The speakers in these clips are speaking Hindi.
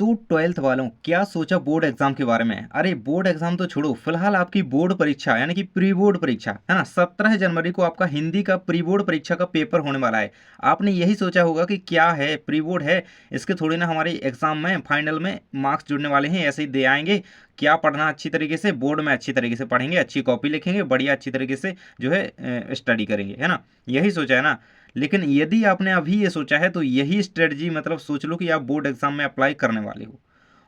तो 12th वालों क्या सोचा बोर्ड एग्जाम के बारे में। अरे बोर्ड एग्जाम तो छोड़ो, फिलहाल आपकी बोर्ड परीक्षा यानी कि प्री बोर्ड परीक्षा है ना, 17 जनवरी को आपका हिंदी का प्री बोर्ड परीक्षा का पेपर होने वाला है। आपने यही सोचा होगा कि क्या है, प्री बोर्ड है, इसके थोड़ी ना हमारी एग्जाम में फाइनल में मार्क्स जुड़ने वाले हैं, ऐसे ही दे आएंगे। क्या पढ़ना अच्छी तरीके से, बोर्ड में अच्छी तरीके से पढ़ेंगे, अच्छी कॉपी लिखेंगे, बढ़िया अच्छी तरीके से जो है स्टडी करेंगे, है ना, यही सोचा है ना। लेकिन यदि आपने अभी ये सोचा है तो यही स्ट्रेटजी मतलब सोच लो कि आप बोर्ड एग्जाम में अप्लाई करने वाले हो।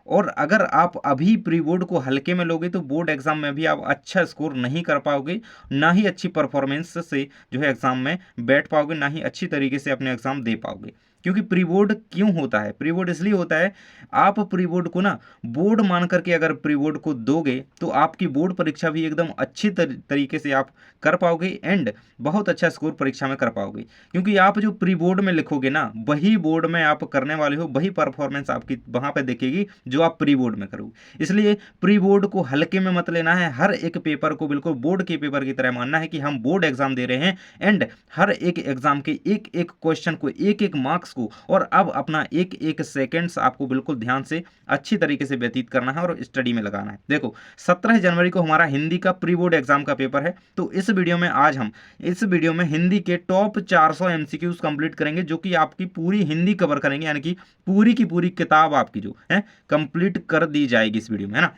और अगर आप अभी प्री बोर्ड को हल्के में लोगे तो बोर्ड एग्जाम में भी आप अच्छा स्कोर नहीं कर पाओगे, ना ही अच्छी परफॉर्मेंस से जो है एग्जाम में बैठ पाओगे, ना ही अच्छी तरीके से अपने एग्जाम दे पाओगे। क्योंकि प्री बोर्ड क्यों होता है, प्री बोर्ड इसलिए होता है, आप प्री बोर्ड को ना बोर्ड मान करके अगर प्री बोर्ड को दोगे तो आपकी बोर्ड परीक्षा भी एकदम अच्छी तरीके से आप कर पाओगे एंड बहुत अच्छा स्कोर परीक्षा में कर पाओगे। क्योंकि आप जो प्री बोर्ड में लिखोगे ना वही बोर्ड में आप करने वाले हो, वही परफॉर्मेंस आपकी वहां पे दिखेगी जो आप प्री बोर्ड में करोगे। इसलिए प्री बोर्ड को हल्के में मत लेना है, हर एक पेपर को बिल्कुल बोर्ड के पेपर की तरह मानना है कि हम बोर्ड एग्जाम दे रहे हैं एंड हर एक एग्जाम के एक एक क्वेश्चन को, एक एक मार्क्स को और अब अपना एक एक सेकेंड्स आपको बिल्कुल ध्यान से अच्छी तरीके से व्यतीत करना है और स्टडी में लगाना है। देखो 17 जनवरी को हमारा हिंदी का प्री बोर्ड एग्जाम का पेपर है, तो इस वीडियो में आज हम इस वीडियो में हिंदी के टॉप 400 एमसीक्यूज कंप्लीट करेंगे, जो कि आपकी पूरी हिंदी कवर करेंगे, यानी कि पूरी की पूरी किताब आपकी जो है कंप्लीट कर दी जाएगी इस वीडियो में, है ना।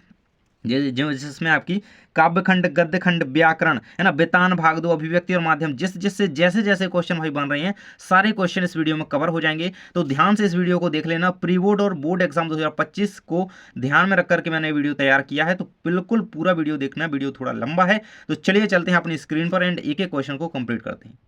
जिसमें आपकी काव्यखंड, गद्यखंड, व्याकरण, है ना, बेतान, भाग दो, अभिव्यक्ति और माध्यम, जिससे जैसे जैसे क्वेश्चन भाई बन रहे हैं सारे क्वेश्चन इस वीडियो में कवर हो जाएंगे। तो ध्यान से इस वीडियो को देख लेना। प्री बोर्ड और बोर्ड एग्जाम 2025 को ध्यान में रख करके मैंने वीडियो तैयार किया है, तो बिल्कुल पूरा वीडियो देखना, वीडियो थोड़ा लंबा है। तो चलिए चलते हैं अपनी स्क्रीन पर एंड एक एक क्वेश्चन को कंप्लीट करते हैं।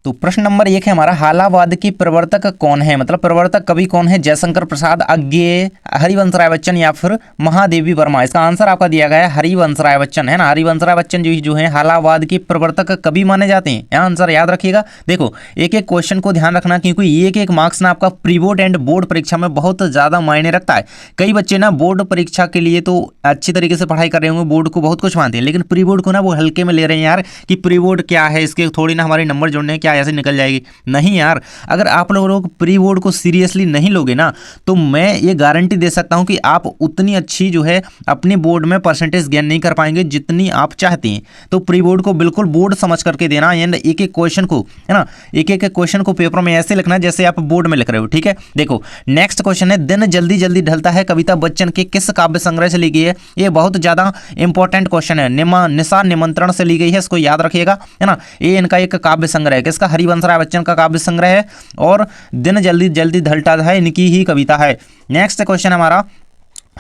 तो प्रश्न नंबर 1 है हमारा, हालावाद के प्रवर्तक कौन है, मतलब प्रवर्तक कवि कौन है, जयशंकर प्रसाद, अज्ञेय, हरिवंश राय बच्चन या फिर महादेवी वर्मा। इसका आंसर आपका दिया गया है हरिवंश राय बच्चन, है ना। हरिवंश राय बच्चन जो है हालावाद के प्रवर्तक कवि माने जाते हैं। यहाँ आंसर याद रखिएगा। देखो एक एक क्वेश्चन को ध्यान रखना, क्योंकि एक एक मार्क्स ना आपका प्री बोर्ड एंड बोर्ड परीक्षा में बहुत ज्यादा मायने रखता है। कई बच्चे ना बोर्ड परीक्षा के लिए तो अच्छी तरीके से पढ़ाई कर रहे होंगे, बोर्ड को बहुत कुछ मानते हैं, लेकिन प्री बोर्ड को ना वो हल्के में ले रहे हैं यार, कि प्री बोर्ड क्या है, इसके थोड़ी ना हमारे नंबर जोड़ने क्या ऐसे निकल जाएगी। नहीं यार, अगर आप लोग प्री बोर्ड को सीरियसली नहीं लोगे ना तो मैं ये गारंटी दे सकता हूं कि आप उतनी अच्छी जो है अपने बोर्ड में परसेंटेज गेन नहीं कर पाएंगे जितनी आप चाहते हैं। तो प्री बोर्ड को बिल्कुल बोर्ड समझ करके देना एंड एक एक क्वेश्चन को, है ना, एक एक क्वेश्चन को पेपर में ऐसे लिखना जैसे आप बोर्ड में लिख रहे हो, ठीक है। देखो नेक्स्ट क्वेश्चन है, दिन जल्दी जल्दी ढलता है कविता बच्चन के किस काव्य संग्रह से ली गई है। ये बहुत ज्यादा इंपॉर्टेंट क्वेश्चन है, निशा निमंत्रण से ली गई है, इसको याद रखिएगा, है ना। ये इनका एक काव्य संग्रह है, किसका, हरिवंश राय बच्चन का काव्य संग्रह है और दिन जल्दी जल्दी ढलता है इनकी ही कविता है। नेक्स्ट क्वेश्चन हमारा,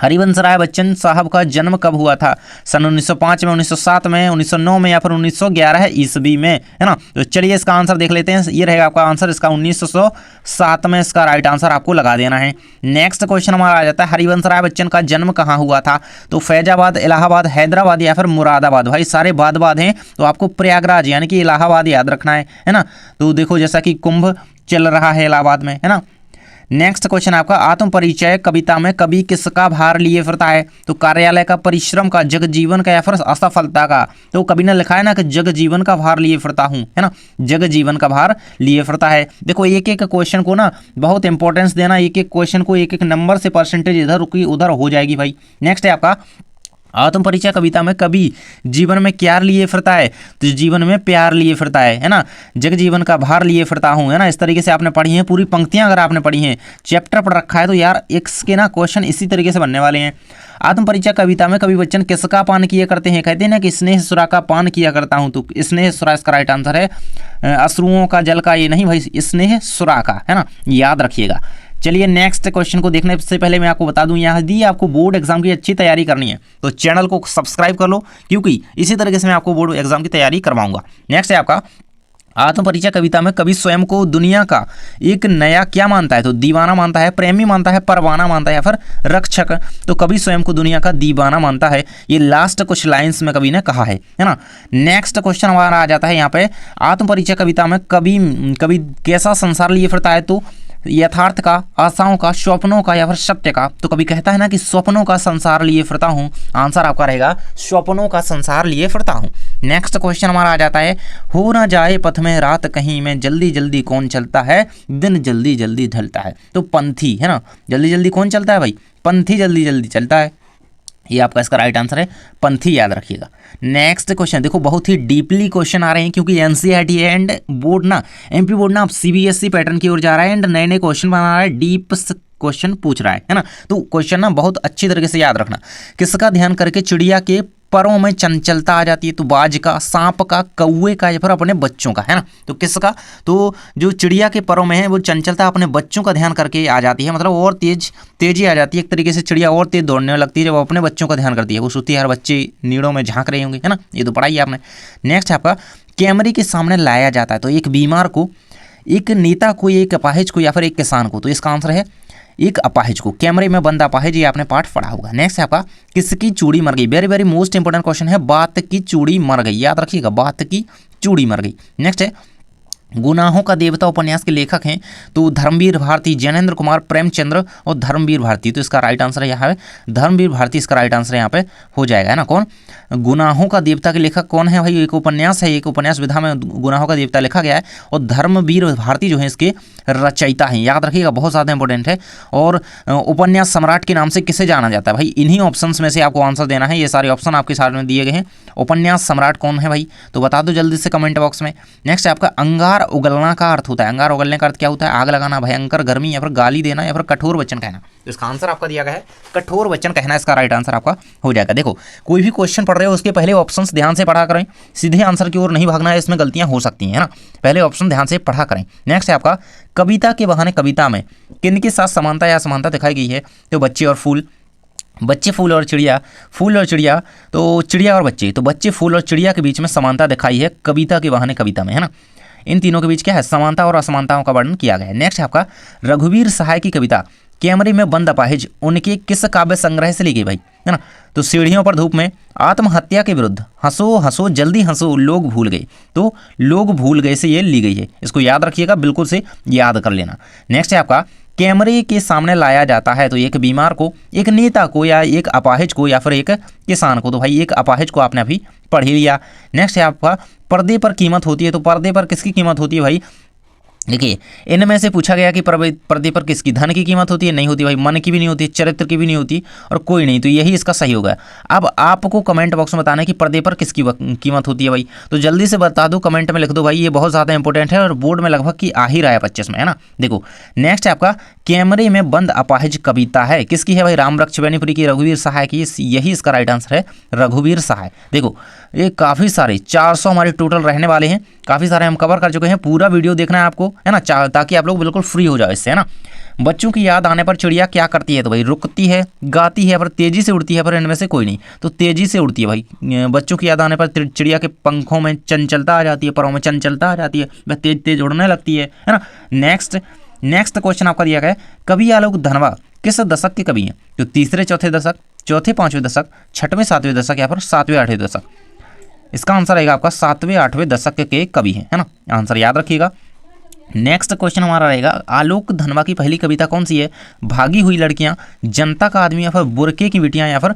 हरिवंश राय बच्चन साहब का जन्म कब हुआ था, सन 1905 में, 1907 में, 1909 में या फिर 1911 ईस्वी में, है ना। तो चलिए इसका आंसर देख लेते हैं, ये रहेगा आपका आंसर, इसका 1907 में इसका राइट आंसर आपको लगा देना है। नेक्स्ट क्वेश्चन हमारा आ जाता है, हरिवंश राय बच्चन का जन्म कहाँ हुआ था, तो फैजाबाद, इलाहाबाद, हैदराबाद या फिर मुरादाबाद। भाई सारे बाद हैं, तो आपको प्रयागराज यानी कि इलाहाबाद याद रखना है ना। तो देखो जैसा कि कुंभ चल रहा है इलाहाबाद में, है ना। नेक्स्ट क्वेश्चन आपका, आत्म परिचय कविता में कवि किसका भार लिए फिरता है, तो कार्यालय का, परिश्रम का, जगजीवन का या फिर असफलता का। तो कवि ने लिखा है ना कि जगजीवन का भार लिए फिरता हूँ, है ना, जगजीवन का भार लिए फिरता है। देखो एक एक क्वेश्चन को ना बहुत इंपॉर्टेंस देना, एक एक क्वेश्चन को एक एक नंबर से परसेंटेज इधर की उधर हो जाएगी भाई। नेक्स्ट है आपका, आत्म परिचय कविता में कवि जीवन में क्या लिए फिरता है, तो जीवन में प्यार लिए फिरता है ना। जग जीवन का भार लिए फिरता हूँ, है ना। इस तरीके से आपने पढ़ी है पूरी पंक्तियां, अगर आपने पढ़ी हैं, चैप्टर पढ़ रखा है, तो यार एक्स के ना क्वेश्चन इसी तरीके से बनने वाले हैं। आत्म परिचय कविता में कवि बच्चन किसका पान किया करते हैं, कहते हैं ना कि स्नेह सुरा का पान किया करता हूँ, तो स्नेह सुरा इसका राइट आंसर है, अश्रुओं का, जल का, ये नहीं भाई, स्नेह सुरा का, है ना, याद रखिएगा। चलिए नेक्स्ट क्वेश्चन को देखने से पहले मैं आपको बता दूं, यदि आपको बोर्ड एग्जाम की अच्छी तैयारी करनी है तो चैनल को सब्सक्राइब कर लो, क्योंकि इसी तरीके से मैं आपको बोर्ड एग्जाम की तैयारी करवाऊंगा। नेक्स्ट है आपका, आत्म परिचय कविता में कवि स्वयं को दुनिया का एक नया क्या मानता है, तो दीवाना मानता है, प्रेमी मानता है, परवाना मानता है या फिर रक्षक। तो कवि स्वयं को दुनिया का दीवाना मानता है, ये लास्ट कुछ लाइंस में कवि ने कहा है ना। नेक्स्ट क्वेश्चन हमारा आ जाता है यहाँ पे, आत्म परिचय कविता में कवि कैसा संसार लिए फिरता है, तो यथार्थ का, आशाओं का, स्वप्नों का या फिर सत्य का। तो कभी कहता है ना कि स्वप्नों का संसार लिए फिरता हूँ, आंसर आपका रहेगा स्वप्नों का संसार लिए फिरता हूँ। नेक्स्ट क्वेश्चन हमारा आ जाता है, हो ना जाए पथ में रात कहीं में, जल्दी जल्दी कौन चलता है, दिन जल्दी जल्दी ढलता है। तो पंथी है ना, जल्दी जल्दी कौन चलता है भाई, पंथी जल्दी जल्दी चलता है। ये आपका इसका राइट आंसर है पंथी, याद रखिएगा। नेक्स्ट क्वेश्चन देखो, बहुत ही डीपली क्वेश्चन आ रहे हैं क्योंकि एनसीईआरटी एंड बोर्ड ना, एमपी बोर्ड ना अब सीबीएसई पैटर्न की ओर जा रहा है एंड नए नए क्वेश्चन बना रहा है, डीप क्वेश्चन पूछ रहा है ना। तो क्वेश्चन ना बहुत अच्छी तरीके से याद रखना। किसका ध्यान करके चिड़िया के परों में चंचलता आ जाती है, तो बाज का, सांप का, कौवे का या फिर अपने बच्चों का, है ना। तो किसका, तो जो चिड़िया के परों में है वो चंचलता अपने बच्चों का ध्यान करके आ जाती है, मतलब और तेजी आ जाती है। एक तरीके से चिड़िया और तेज दौड़ने लगती है जब वो अपने बच्चों का ध्यान करती है। वो सोचती है हर बच्चे नीड़ों में झांक रहे होंगे, है ना, ये तो पढ़ाई है आपने। नेक्स्ट है आपका, कैमरे के सामने लाया जाता है, तो एक बीमार को, एक नेता को, एक अपाहिज को या फिर एक किसान को। तो इसका आंसर है एक अपाहिज को, कैमरे में बंद अपाहिज, ये आपने पाठ पढ़ा होगा। नेक्स्ट है आपका, किसकी चूड़ी मर गई, very very most important question है, बात की चूड़ी मर गई, याद रखिएगा, बात की चूड़ी मर गई। नेक्स्ट है, गुनाहों का देवता उपन्यास के लेखक हैं, तो धर्मवीर भारती, ज्ञानेंद्र कुमार, प्रेमचंद्र और धर्मवीर भारती। तो इसका राइट आंसर है यहाँ पे धर्मवीर भारती, इसका राइट आंसर यहाँ पे हो जाएगा, है ना। कौन, गुनाहों का देवता के लेखक कौन है भाई, एक उपन्यास है, एक उपन्यास विधा में गुनाहों का देवता लिखा गया है, और धर्मवीर भारती जो है इसके रचयिता हैं, याद रखिएगा, बहुत ज़्यादा इंपॉर्टेंट है। और उपन्यास सम्राट के नाम से किसे जाना जाता है भाई, इन्हीं ऑप्शंस में से आपको आंसर देना है, ये सारे ऑप्शन आपके सामने दिए गए हैं। उपन्यास सम्राट कौन है भाई, तो बता दो जल्दी से कमेंट बॉक्स में। नेक्स्ट है आपका, अंगार उगलना का अर्थ होता है, अंगार उगलने का अर्थ क्या होता है, आग लगाना, भयंकर गर्मी या फिर गाली देना या फिर कठोर वचन कहना। तो इसका आंसर आपका दिया गया है कठोर वचन कहना, इसका राइट आंसर आपका हो जाएगा। देखो कोई भी क्वेश्चन पढ़ रहे हो उसके पहले ऑप्शंस ध्यान से पढ़ा करें, सीधे आंसर की ओर नहीं भागना है, इसमें गलतियां हो सकती हैं, है ना, पहले ऑप्शन ध्यान से पढ़ा करें। नेक्स्ट है आपका, कविता के बहाने कविता में किनके साथ समानता या असमानता दिखाई गई है, तो बच्चे और फूल, बच्चे फूल और चिड़िया, फूल और चिड़िया, तो चिड़िया और बच्चे, तो बच्चे फूल और चिड़िया के बीच में समानता दिखाई है कविता के बहाने कविता में, है ना। इन तीनों के बीच क्या है, समानता और असमानताओं का वर्णन किया गया है। नेक्स्ट है आपका, रघुवीर सहाय की कविता कैमरे में बंद अपाहिज उनके किस काव्य संग्रह से ली गई भाई, है ना, तो सीढ़ियों पर धूप में, आत्महत्या के विरुद्ध, हंसो हंसो जल्दी हंसो, लोग भूल गए, तो लोग भूल गए से ये ली गई है, इसको याद रखिएगा, बिल्कुल से याद कर लेना। नेक्स्ट है आपका, कैमरे के सामने लाया जाता है, तो एक बीमार को, एक नेता को या एक अपाहिज को या फिर एक किसान को। तो भाई एक अपाहिज को आपने अभी पढ़ ही लिया। नेक्स्ट है आपका, पर्दे पर कीमत होती है, तो पर्दे पर किसकी कीमत होती है भाई, देखिए इनमें से पूछा गया कि पर्दे पर किसकी, धन की कीमत होती है, नहीं होती भाई, मन की भी नहीं होती, चरित्र की भी नहीं होती और कोई नहीं, तो यही इसका सही होगा। अब आपको कमेंट बॉक्स में बताना है कि पर्दे पर किसकी कीमत होती है भाई, तो जल्दी से बता दो, कमेंट में लिख दो भाई, ये बहुत ज़्यादा इंपॉर्टेंट है और बोर्ड में लगभग की आ ही रहा है 25 में, है ना। देखो नेक्स्ट है आपका, कैमरे में बंद अपाहिज कविता है, किसकी है भाई, रामवृक्ष बेनीपुरी की, रघुवीर सहाय की, यही इसका राइट आंसर है रघुवीर सहाय। देखो ये काफ़ी सारे 400 हमारे टोटल रहने वाले हैं, काफ़ी सारे हम कवर कर चुके हैं, पूरा वीडियो देखना है आपको, है ना, ताकि आप लोग बिल्कुल फ्री हो जाओ इससे, है ना। बच्चों की याद आने पर चिड़िया क्या करती है, तो भाई रुकती है, गाती है, पर तेजी से उड़ती है, पर इनमें से कोई नहीं, तो तेजी से उड़ती है भाई। बच्चों की याद आने पर चिड़िया के पंखों में चंचलता आ जाती है, परों में चंचलता आ जाती है, वह तेज तेज उड़ने लगती है ना। नेक्स्ट क्वेश्चन आपका दिया गया है, कवि आलोक धनवा किस दशक के कवि हैं, तो तीसरे चौथे दशक, चौथे पांचवें दशक, छठवें सातवें दशक या फिर सातवें आठवें दशक। इसका आंसर रहेगा आपका सातवें आठवें दशक के कवि हैं, है ना, आंसर याद रखिएगा। नेक्स्ट क्वेश्चन हमारा रहेगा, आलोक धनवा की पहली कविता कौन सी है, भागी हुई लड़कियां, जनता का आदमी या फिर बुरके की बिटियां या फिर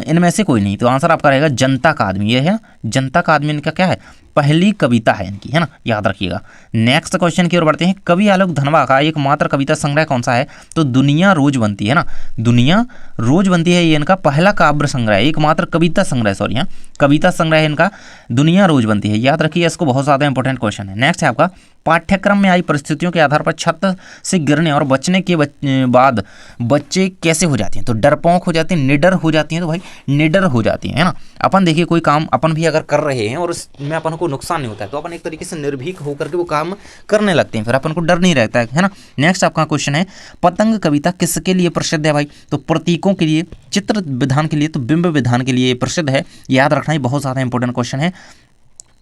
इनमें से कोई नहीं, तो आंसर आपका रहेगा जनता का आदमी, ये है जनता का आदमी, इनका क्या है, पहली कविता है इनकी, है ना, याद रखिएगा। नेक्स्ट क्वेश्चन की ओर बढ़ते हैं, कवि आलोक धनवा का एकमात्र कविता संग्रह कौन सा है, तो दुनिया रोज बनती है ना, दुनिया रोज बनती है, ये इनका पहला काव्य संग्रह है, एकमात्र कविता संग्रह, सॉरी हाँ, कविता संग्रह है इनका, दुनिया रोज बनती है, याद रखिए इसको, बहुत ज़्यादा इंपॉर्टेंट क्वेश्चन है। नेक्स्ट है आपका, पाठ्यक्रम में आई परिस्थितियों के आधार पर छत से गिरने और बचने के बाद बच्चे कैसे हो जाते हैं, तो डरपोक हो जाते हैं, निडर हो जाती हैं, तो भाई निडर हो जाती हैं, है ना। अपन देखिए कोई काम अपन भी अगर कर रहे हैं और उसमें अपन को नुकसान नहीं होता है, तो अपन एक तरीके से निर्भीक होकर के वो काम करने लगते हैं, फिर अपन को डर नहीं रहता है ना। नेक्स्ट आपका क्वेश्चन है, पतंग कविता किसके लिए प्रसिद्ध है भाई, तो प्रतीकों के लिए, चित्र विधान के लिए, तो बिंब विधान के लिए प्रसिद्ध है, याद रखना ही बहुत ज़्यादा इंपॉर्टेंट क्वेश्चन है।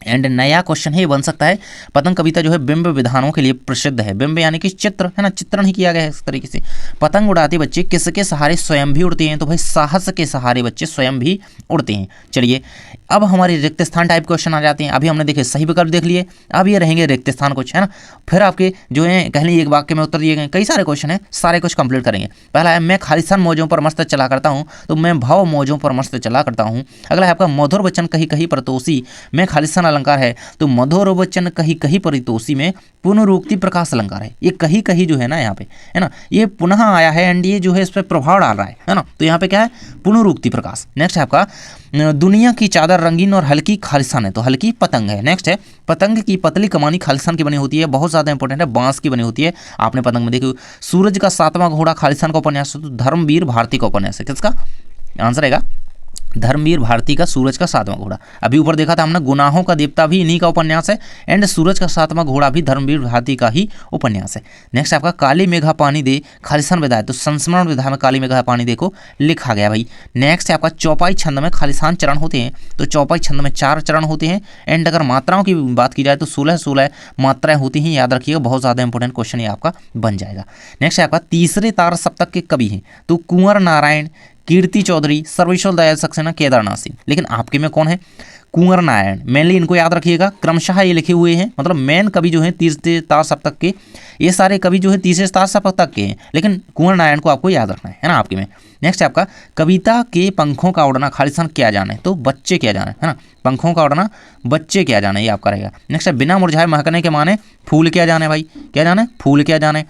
एंड नया क्वेश्चन है ये बन सकता है, पतंग कविता जो है बिंब विधानों के लिए प्रसिद्ध है। बिंब यानी कि चित्र है ना, चित्रण ही किया गया है इस तरीके से। पतंग उड़ाते बच्चे किसके सहारे स्वयं भी उड़ते हैं, तो भाई साहस के सहारे बच्चे स्वयं भी उड़ते हैं। चलिए अब हमारे रिक्त स्थान टाइप क्वेश्चन आ जाते हैं। अभी हमने देखे सही विकल्प देख लिए, अब ये रहेंगे रिक्त स्थान कुछ है ना, फिर आपके जो है कहने एक वाक्य में उत्तर दिए गए कई सारे क्वेश्चन है, सारे कुछ कंप्लीट करेंगे। पहला है मैं खालिस्तान मौजों पर मस्त चला करता हूँ, तो मैं भाव मौजों पर मस्त चला करता हूँ। अगला है आपका मधुर वचन कहीं कहीं परतोषी, मैं खालिस्तान अलंकार है, तो मधुर वचन कहीं कहीं परितोषी में पुनरुक्ति प्रकाश अलंकार है। ये कहीं कहीं जो है ना यहाँ पे है ना, ये पुनः आया है एंड ये जो है इस पर प्रभाव डाल रहा है ना, तो यहाँ पे क्या है पुनरुक्ति प्रकाश। नेक्स्ट है आपका दुनिया की चादर रंगीन और हल्की खालिस्तान है, तो हल्की पतंग है। नेक्स्ट है पतंग की पतली कमानी खालिस्तान की बनी होती है, बहुत ज़्यादा इंपॉर्टेंट है, बांस की बनी होती है। आपने पतंग में देखी। सूरज का सातवां घोड़ा खालिस्तान का उपन्यास है, तो धर्मवीर भारती का उपन्यास है। किसका आंसर रहेगा धर्मवीर भारती का सूरज का सातवां घोड़ा। अभी ऊपर देखा था हमने गुनाहों का देवता भी इन्हीं का उपन्यास है एंड सूरज का सातवां घोड़ा भी धर्मवीर भारती का ही उपन्यास है। नेक्स्ट आपका काली मेघा पानी दे खालिस्तान विधा है, तो संस्मरण विधा में काली मेघा पानी दे को लिखा गया भाई। नेक्स्ट है आपका चौपाई छंद में खालिस्तान चरण होते हैं, तो चौपाई छंद में 4 चरण होते हैं एंड अगर मात्राओं की बात की जाए तो 16 मात्राएं होती हैं, याद रखिएगा, बहुत ज़्यादा इंपॉर्टेंट क्वेश्चन ये आपका बन जाएगा। नेक्स्ट है आपका तीसरे तार सप्तक के कवि हैं, तो कुंवर नारायण, कीर्ति चौधरी, सर्वेश्वर दयाल सक्सेना, केदारनाथ सिंह। लेकिन आपके में कौन है कुंवर नारायण, मेनली इनको याद रखिएगा, क्रमशः ये लिखे हुए हैं, मतलब मेन कवि जो है तीसरे तार सप्तक के, ये सारे कवि जो है तीसरे तार सप्तक के हैं, लेकिन कुंवर नारायण को आपको याद रखना है ना आपके में। नेक्स्ट है आपका कविता के पंखों का उड़ना खालिस्तान क्या जाने, तो बच्चे क्या जाने है ना, पंखों का उड़ना बच्चे क्या जाने ये आपका रहेगा। नेक्स्ट है बिना मुरझाए महकने के माने फूल क्या जाने, भाई क्या जाने फूल क्या जाने।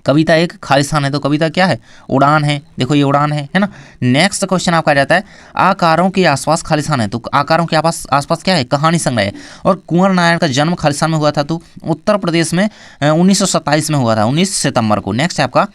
कविता एक खालिस्तान है, तो कविता क्या है उड़ान है, देखो ये उड़ान है ना। नेक्स्ट क्वेश्चन आपका आ जाता है आकारों के आसपास खालिस्तान है, तो आकारों के आसपास क्या है कहानी संग्रह है। और कुंवर नारायण का जन्म खालिस्तान में हुआ था, तो उत्तर प्रदेश में 1927 में हुआ था, 19 सितंबर को। नेक्स्ट है आपका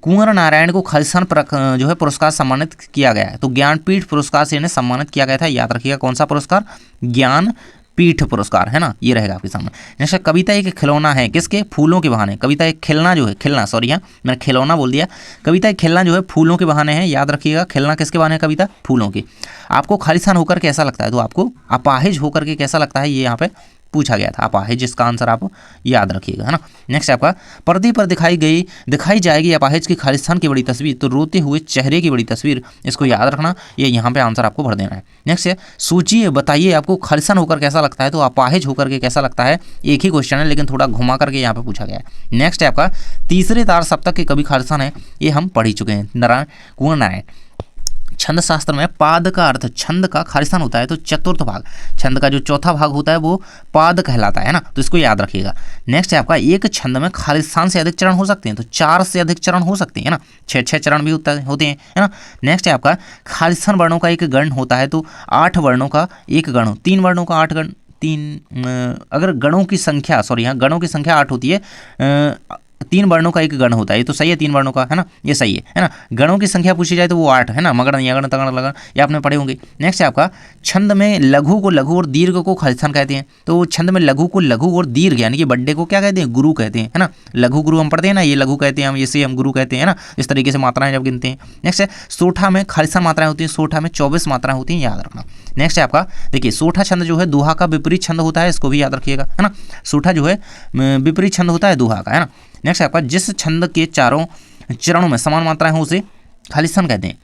कुंवर नारायण को खालिस्तान जो है पुरस्कार सम्मानित किया गया है, तो ज्ञानपीठ पुरस्कार से इन्हें सम्मानित किया गया था, याद रखिएगा कौन सा पुरस्कार ज्ञान पीठ पुरस्कार है ना, ये रहेगा आपके सामने। नेक्स्ट कविता एक खिलौना है, किसके फूलों के बहाने, कविता एक खिलना जो है खिलना, सॉरी यहाँ मैंने खिलौना बोल दिया, कविता एक खिलना जो है फूलों के बहाने है, याद रखिएगा खिलना किसके बहाने है कविता फूलों के। आपको खालिस्तान होकर कैसा लगता है, तो आपको अपाहिज होकर के कैसा लगता है ये यहाँ पे पूछा गया था, अपाहिज जिसका आंसर आप याद रखिएगा है ना। नेक्स्ट आपका पर्दे पर दिखाई जाएगी अपाहिज की खालिस्तान की बड़ी तस्वीर, तो रोते हुए चेहरे की बड़ी तस्वीर, इसको याद रखना, ये यहाँ पे आंसर आपको भर देना है। नेक्स्ट है सोचिए बताइए आपको खालिस्तान होकर कैसा लगता है, तो अपाहिज होकर के कैसा लगता है, एक ही क्वेश्चन है लेकिन थोड़ा घुमा करके यहाँ पे पूछा गया है। नेक्स्ट है आपका तीसरे तार सप्तक के कवि खालिस्तान है, ये हम पढ़ ही चुके हैं, कुंवर नारायण। छंद शास्त्र में पाद का अर्थ छंद का खालिस्तान होता है, तो चतुर्थ भाग, छंद का जो चौथा भाग होता है वो पाद कहलाता है ना, तो इसको याद रखिएगा। नेक्स्ट है आपका एक छंद में खालिस्तान से अधिक चरण हो सकते हैं, तो 4 से अधिक चरण हो सकते हैं ना, 6 चरण भी होते हैं है ना। नेक्स्ट है आपका खालिस्तान वर्णों का एक गण होता है, तो 8 वर्णों का एक गण हो, 3 वर्णों का 8 गण, अगर गणों की संख्या सॉरी यहाँ गणों की संख्या 8 होती है, 3 वर्णों का एक गण होता है, ये तो सही है 3 वर्णों का है ना, ये सही है ना। गणों की संख्या पूछी जाए तो वो 8 है ना, मगण यगण तगण लगन ये आपने पढ़े होंगे। नेक्स्ट है आपका छंद में लघु को लघु और दीर्घ को खालिस्तान कहते हैं, तो छंद में लघु को लघु और दीर्घ यानी कि बड्डे को क्या कहते हैं गुरु कहते हैं है ना, लघु गुरु हम पढ़ते हैं ना, ये लघु कहते हैं हम, इसे हम गुरु कहते हैं ना, इस तरीके से मात्राएं जब गिनते हैं। नेक्स्ट है सोठा में खालिस्तान मात्राएं होती हैं, सोठा में 24 मात्राएं होती हैं, याद रखना। नेक्स्ट है आपका देखिए सोठा छंद जो है दोहा का विपरीत छंद होता है, इसको भी याद रखिएगा है ना, सोठा जो है विपरीत छंद होता है दोहा का है ना। नेक्स्ट आपका जिस छंद के चारों चरणों में समान मात्राएं हो उसे खालिस्तान कहते हैं,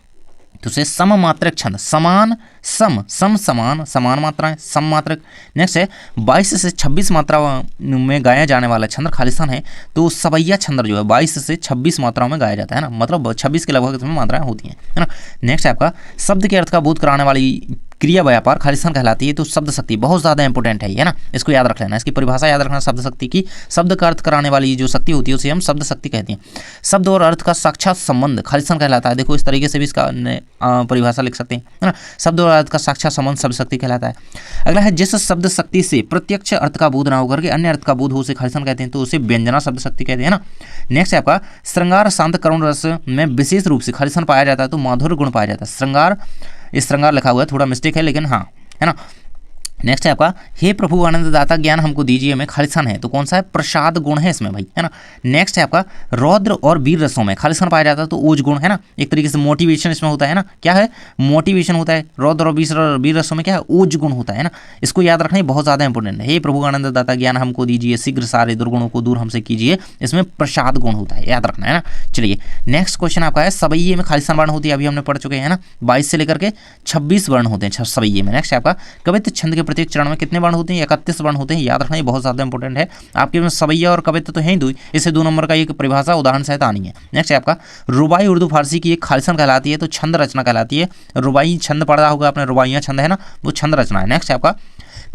तो उसे सममात्रक छंद, समान समान समान मात्राएं सममात्रक। नेक्स्ट है 22 से 26 मात्रा में गाया जाने वाला छंद खालिस्तान है, तो सवैया छंद जो है 22 से 26 मात्राओं में गाया जाता है ना, मतलब 26 के लगभग इसमें मात्राएं होती हैं है ना। नेक्स्ट है आपका शब्द के अर्थ का बोध कराने वाली क्रिया व्यापार खालिस्तान कहलाती है, तो शब्द शक्ति बहुत ज़्यादा इंपॉर्टेंट है ना, इसको याद रख लेना, इसकी परिभाषा याद रखना शब्द शक्ति की, शब्द का अर्थ कराने वाली जो शक्ति होती है उसे हम शब्द शक्ति कहते हैं। शब्द और अर्थ का साक्षात संबंध खालिस्तान कहलाता है, देखो इस तरीके से भी इसका परिभाषा लिख सकते हैं है ना, शब्द और अर्थ का साक्षात संबंध शब्द शक्ति कहलाता है। अगला है जिस शब्द शक्ति से प्रत्यक्ष अर्थ का बोध ना होकर के अन्य अर्थ का बोध हो उसे खालिस्तान कहते हैं, तो उसे व्यंजना शब्द शक्ति कहते हैं ना। नेक्स्ट है आपका श्रृंगार शांत करुण रस में विशेष रूप से खालिस्तान पाया जाता है, तो माधुर्य गुण पाया जाता है। श्रृंगार, इस श्रृंगार लिखा हुआ है, थोड़ा मिस्टेक है लेकिन हाँ है ना। नेक्स्ट है आपका, हे प्रभु आनंद दाता ज्ञान हमको दीजिए में खालिस्तान है तो कौन सा है, प्रसाद गुण है इसमें भाई, है ना। नेक्स्ट है आपका, रौद्र और वीर रसों में खालिस्तान पाया जाता है तो ओज गुण है ना, एक तरीके से मोटिवेशन इसमें होता है ना, क्या है, मोटिवेशन होता है। रौद्र और वीर रसों में क्या है, ओज गुण होता है ना। इसको याद रखना, ये बहुत ज़्यादा इंपॉर्टेंट है। हे प्रभु आनंद दाता ज्ञान हमको दीजिए, शीघ्र सारे दुर्गुणों को दूर हमसे कीजिए, इसमें प्रसाद गुण होता है, याद रखना है ना। चलिए नेक्स्ट क्वेश्चन आपका है, सवैये में खालिस्तान वर्ण होती है, अभी हमने पढ़ चुके हैं ना, 22 से लेकर के 26 वर्ण होते हैं सवैये में। नेक्स्ट है आपका, कवित्त छंद के प्रत्येक चरण में कितने वर्ण होते हैं, 31 वर्ण होते हैं, याद रखना, ये बहुत ज़्यादा इंपॉर्टेंट है। आपके में सवैया और कवित्त तो है ही दो, इससे 2 नंबर का एक परिभाषा उदाहरण सहित आनी है। नेक्स्ट है आपका, रुबाई उर्दू फारसी की एक खालिस्तान कहलाती है तो छंद रचना कहलाती है। रुबाई छंद पढ़ा होगा आपने, रुबाइयाँ छंद है ना, वो छंद रचना है। नेक्स्ट है आपका,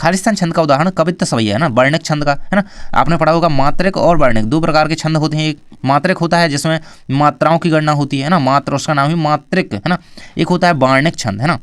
खालिस्तान छंद का उदाहरण कवित्त सवैया है ना, वर्णिक छंद का, है ना। आपने पढ़ा होगा मात्रिक और वर्णिक 2 प्रकार के छंद होते हैं। एक मात्रिक होता है जिसमें मात्राओं की गणना होती है ना, मात्र उसका नाम ही मात्रिक है ना। एक होता है वर्णिक छंद, है ना,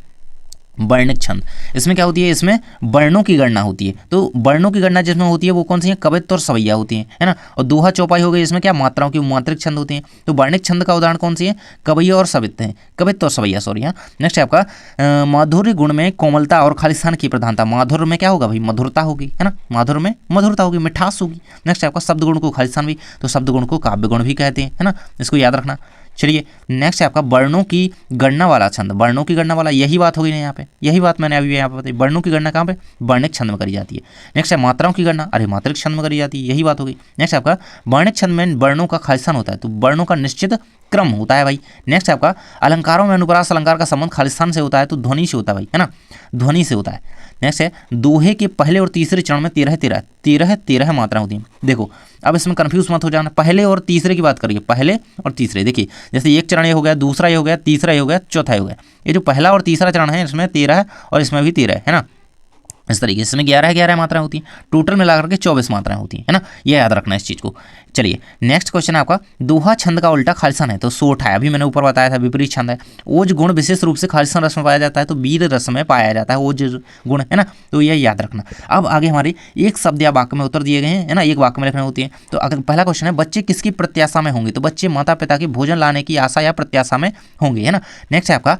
वर्णिक छंद, इसमें क्या होती है, इसमें वर्णों की गणना होती है। तो वर्णों की गणना जिसमें होती है वो कौन सी है, कवित्त और सवैया होती है ना। और दोहा चौपाई हो गई, इसमें क्या, मात्राओं की मात्रिक छंद होती हैं। तो वर्णिक छंद का उदाहरण कौन सी है, कवैया और सवित्त है, कवित्त और सवैया, सॉरी। हाँ, नेक्स्ट है आपका, माधुर्य गुण में कोमलता और खालिस्तान की प्रधानता। माधुर्य में क्या होगा भाई, मधुरता होगी, है ना, माधुर्य में मधुरता होगी, मिठास होगी। नेक्स्ट है आपका, शब्द गुण को खालिस्तान भी, तो शब्द गुण को काव्य गुण भी कहते हैं, है ना, इसको याद रखना। चलिए नेक्स्ट है आपका, वर्णों की गणना वाला छंद। वर्णों की गणना वाला, यही बात होगी ना यहाँ पे, यही बात मैंने अभी यहाँ पे बताई। वर्णों की गणना कहाँ पे, वर्णिक छंद में करी जाती है। नेक्स्ट है मात्राओं की गणना, अरे मात्रिक छंद में करी जाती है, यही बात होगी। नेक्स्ट है आपका, वर्णिक छंद में वर्णों का खालिस्तान होता है तो वर्णों का निश्चित क्रम होता है भाई। नेक्स्ट है आपका, अलंकारों में अनुप्रास अलंकार का संबंध खालिस्तान से होता है तो ध्वनि से होता है भाई, है ना, ध्वनि से होता है। नेक्स्ट है, दोहे के पहले और तीसरे चरण में 13 मात्राएं होती हैं। देखो अब इसमें कंफ्यूज मत हो जाना, पहले और तीसरे की बात करिए, पहले और तीसरे। देखिए जैसे एक चरण ये हो गया, दूसरा ये हो गया, तीसरा ये हो गया, चौथा ये हो गया। ये जो पहला और तीसरा चरण है इसमें 13 है और इसमें भी 13 है ना। इस तरीके से इसमें 11 मात्राएं होती हैं, टोटल मिलाकर के 24 मात्राएं होती हैं, है ना, ये याद रखना इस चीज़ को। चलिए नेक्स्ट क्वेश्चन आपका, दोहा छंद का उल्टा खालिस्तान है तो सोठ है, अभी मैंने ऊपर बताया था विपरीत छंद है। ओज गुण विशेष रूप से खालिस्तान रस में पाया जाता है तो वीर रस में पाया जाता है ओज गुण, है ना, तो यह याद रखना। अब आगे हमारे एक शब्द या वाक्य में उत्तर दिए गए हैं, है ना, एक वाक्य में लिखने होती है। तो अगर पहला क्वेश्चन है, बच्चे किसकी प्रत्याशा में होंगे, तो बच्चे माता पिता के भोजन लाने की आशा या प्रत्याशा में होंगे, है ना। नेक्स्ट है आपका,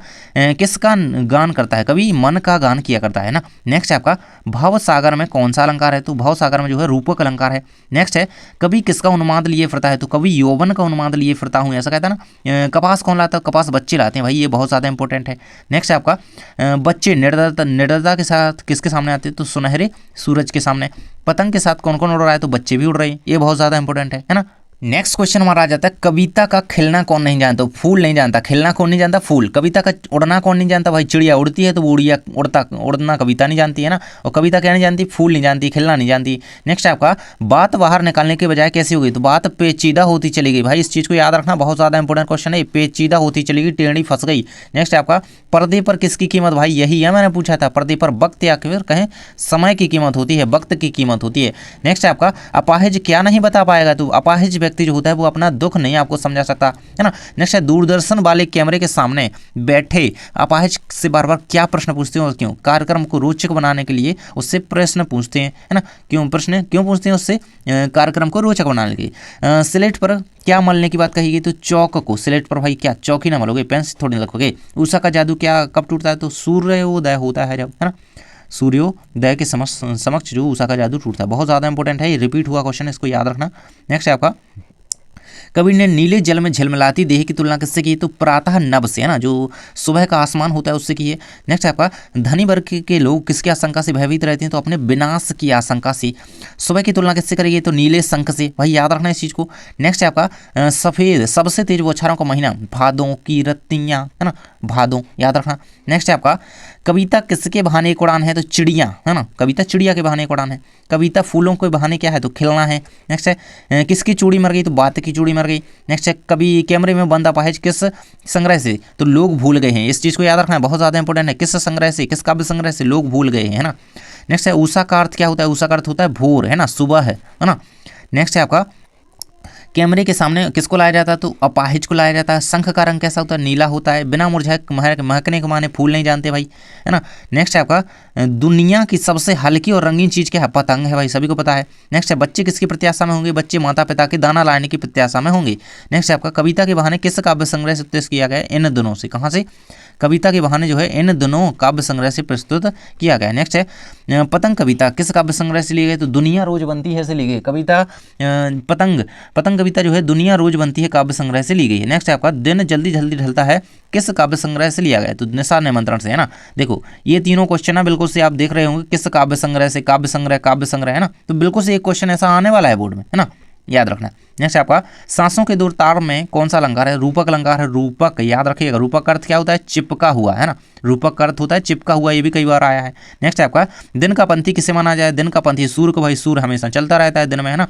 किसका गान करता है, कभी मन का गान किया करता है ना। नेक्स्ट है आपका, भाव सागर में कौन सा अलंकार है, तो भाव सागर में जो है रूपक अलंकार है। नेक्स्ट है, कभी किसका उन्माद लिए फिरता है, तो कभी यौवन का उन्माद लिए फिरता हूँ, ऐसा कहता है ना। कपास कौन लाता है, कपास बच्चे लाते हैं भाई, ये बहुत ज़्यादा इंपॉर्टेंट है। नेक्स्ट है आपका, बच्चे निर्दयता के साथ किसके सामने आते हैं, तो सुनहरे सूरज के सामने। पतंग के साथ कौन कौन उड़ रहा है, तो बच्चे भी उड़ रहे हैं, ये बहुत ज़्यादा इंपॉर्टेंट है ना। नेक्स्ट क्वेश्चन हमारा आ जाता है, कविता का खिलना कौन नहीं जानता, फूल नहीं जानता, खिलना कौन नहीं जानता, फूल। कविता का उड़ना कौन नहीं जानता, भाई चिड़िया उड़ती है तो वो उड़ना कविता नहीं जानती है ना। और कविता क्या नहीं जानती, फूल नहीं जानती, खिलना नहीं जानती। नेक्स्ट है आपका, बात बाहर निकालने के बजाय कैसी हो गई, तो बात पेचीदा होती चली गई। भाई इस चीज़ को याद रखना, बहुत ज़्यादा इंपॉर्टेंट क्वेश्चन है, पेचीदा होती चली गई, टेढ़ी फंस गई। नेक्स्ट है आपका, पर्दे पर किसकी कीमत, भाई यही है मैंने पूछा था, पर्दे पर वक्त या फिर कहें समय की कीमत होती है, वक्त की कीमत होती है। नेक्स्ट है आपका, अपाहिज क्या नहीं बता पाएगा, तो अपाहिज व्यक्ति जो होता है वो अपना दुख नहीं आपको समझा सकता, है ना। नेक्स्ट है, दूरदर्शन वाले कैमरे के सामने बैठे अपाहिज से बार बार क्या प्रश्न पूछते हैं और क्यों, कार्यक्रम को रोचक बनाने के लिए उससे प्रश्न पूछते हैं, है ना, क्यों प्रश्न क्यों पूछते हैं उससे, कार्यक्रम को रोचक बनाने के लिए। स्लेट पर क्या मलने की बात कही गई, तो चौक को, स्लेट पर भाई क्या चौक ही ना मलोगे, पेन से थोड़ी लिखोगे। उषा का जादू क्या कब टूटता है, तो सूर्योदय होता है जब, है ना, सूर्योदय के समक्ष जो उषा का जादू टूटता है, बहुत ज़्यादा इंपॉर्टेंट है, ये रिपीट हुआ क्वेश्चन है, इसको याद रखना। नेक्स्ट है आपका, कबीर ने नीले जल में झिलमिलाती देह की तुलना किससे की है, तो प्रातः नभ से, है ना, जो सुबह का आसमान होता है उससे की है। नेक्स्ट है आपका, धनी वर्ग के लोग किसकी आशंका से भयभीत रहते हैं, तो अपने विनाश की आशंका से। सुबह की तुलना किससे करेगी, तो नीले शंख से, भाई याद रखना इस चीज़ को। नेक्स्ट है आपका, सफ़ेद सबसे तेज बौछारों का महीना, भादों की रत्तियाँ, है ना, भादों, याद रखना। नेक्स्ट है आपका, कविता किसके बहाने एक उड़ान है, तो चिड़िया, है ना, कविता चिड़िया के बहाने एक उड़ान है। कविता फूलों के बहाने क्या है, तो खिलना है। नेक्स्ट है, किसकी चूड़ी मर गई, तो बात की चूड़ी मर गई। नेक्स्ट है, कभी कैमरे में बंद अपाहिज किस संग्रह से, तो लोग भूल गए हैं, इस चीज़ को याद रखना है, बहुत ज़्यादा इंपॉर्टेंट है, किस संग्रह से, किस काव्य संग्रह से लोग भूल गए हैं, है ना। नेक्स्ट है, उषा का अर्थ क्या होता है, उषा का अर्थ होता है भोर, है ना, सुबह है ना। नेक्स्ट है आपका, कैमरे के सामने किसको लाया जाता है, तो अपाहिज को लाया जाता है। शंख का रंग कैसा होता है, नीला होता है। बिना मुरझाए महकने के माने फूल नहीं जानते भाई, है ना। नेक्स्ट है आपका, दुनिया की सबसे हल्की और रंगीन चीज़ क्या है, पतंग है भाई, सभी को पता है। नेक्स्ट है, बच्चे किसकी प्रत्याशा में होंगे, बच्चे माता पिता के दाना लाने की प्रत्याशा में होंगे। नेक्स्ट है आपका, कविता के बहाने किस काव्य संग्रह से उत्तेजित किया गया, इन दोनों से, कहाँ से, कविता के बहाने जो है इन दोनों काव्य संग्रह से प्रस्तुत किया गया। नेक्स्ट है पतंग कविता किस काव्य संग्रह से ली गई, तो दुनिया रोज बनती है से ली गई कविता। पतंग कविता जो है दुनिया रोज बनती है काव्य संग्रह से ली गई है। नेक्स्ट है आपका दिन जल्दी जल्दी ढलता है किस काव्य संग्रह से लिया गया, तो निसार निमंत्रण से, है ना। देखो ये तीनों क्वेश्चन है बिल्कुल से आप देख रहे होंगे किस काव्य संग्रह से, काव्य संग्रह है ना, तो बिल्कुल से एक क्वेश्चन ऐसा आने वाला है बोर्ड में, है ना, याद रखना। नेक्स्ट आपका सांसों के दूर तार में कौन सा अलंकार है, रूपक अलंकार है। रूपक याद रखिएगा, रूपक अर्थ क्या होता है, चिपका हुआ, है ना, रूपक अर्थ होता है चिपका हुआ, ये भी कई बार आया है। नेक्स्ट आपका दिन का पंथी किसे माना जाए, दिन का पंथी सूर्य को, भाई सूर्य हमेशा चलता रहता है दिन में, है ना।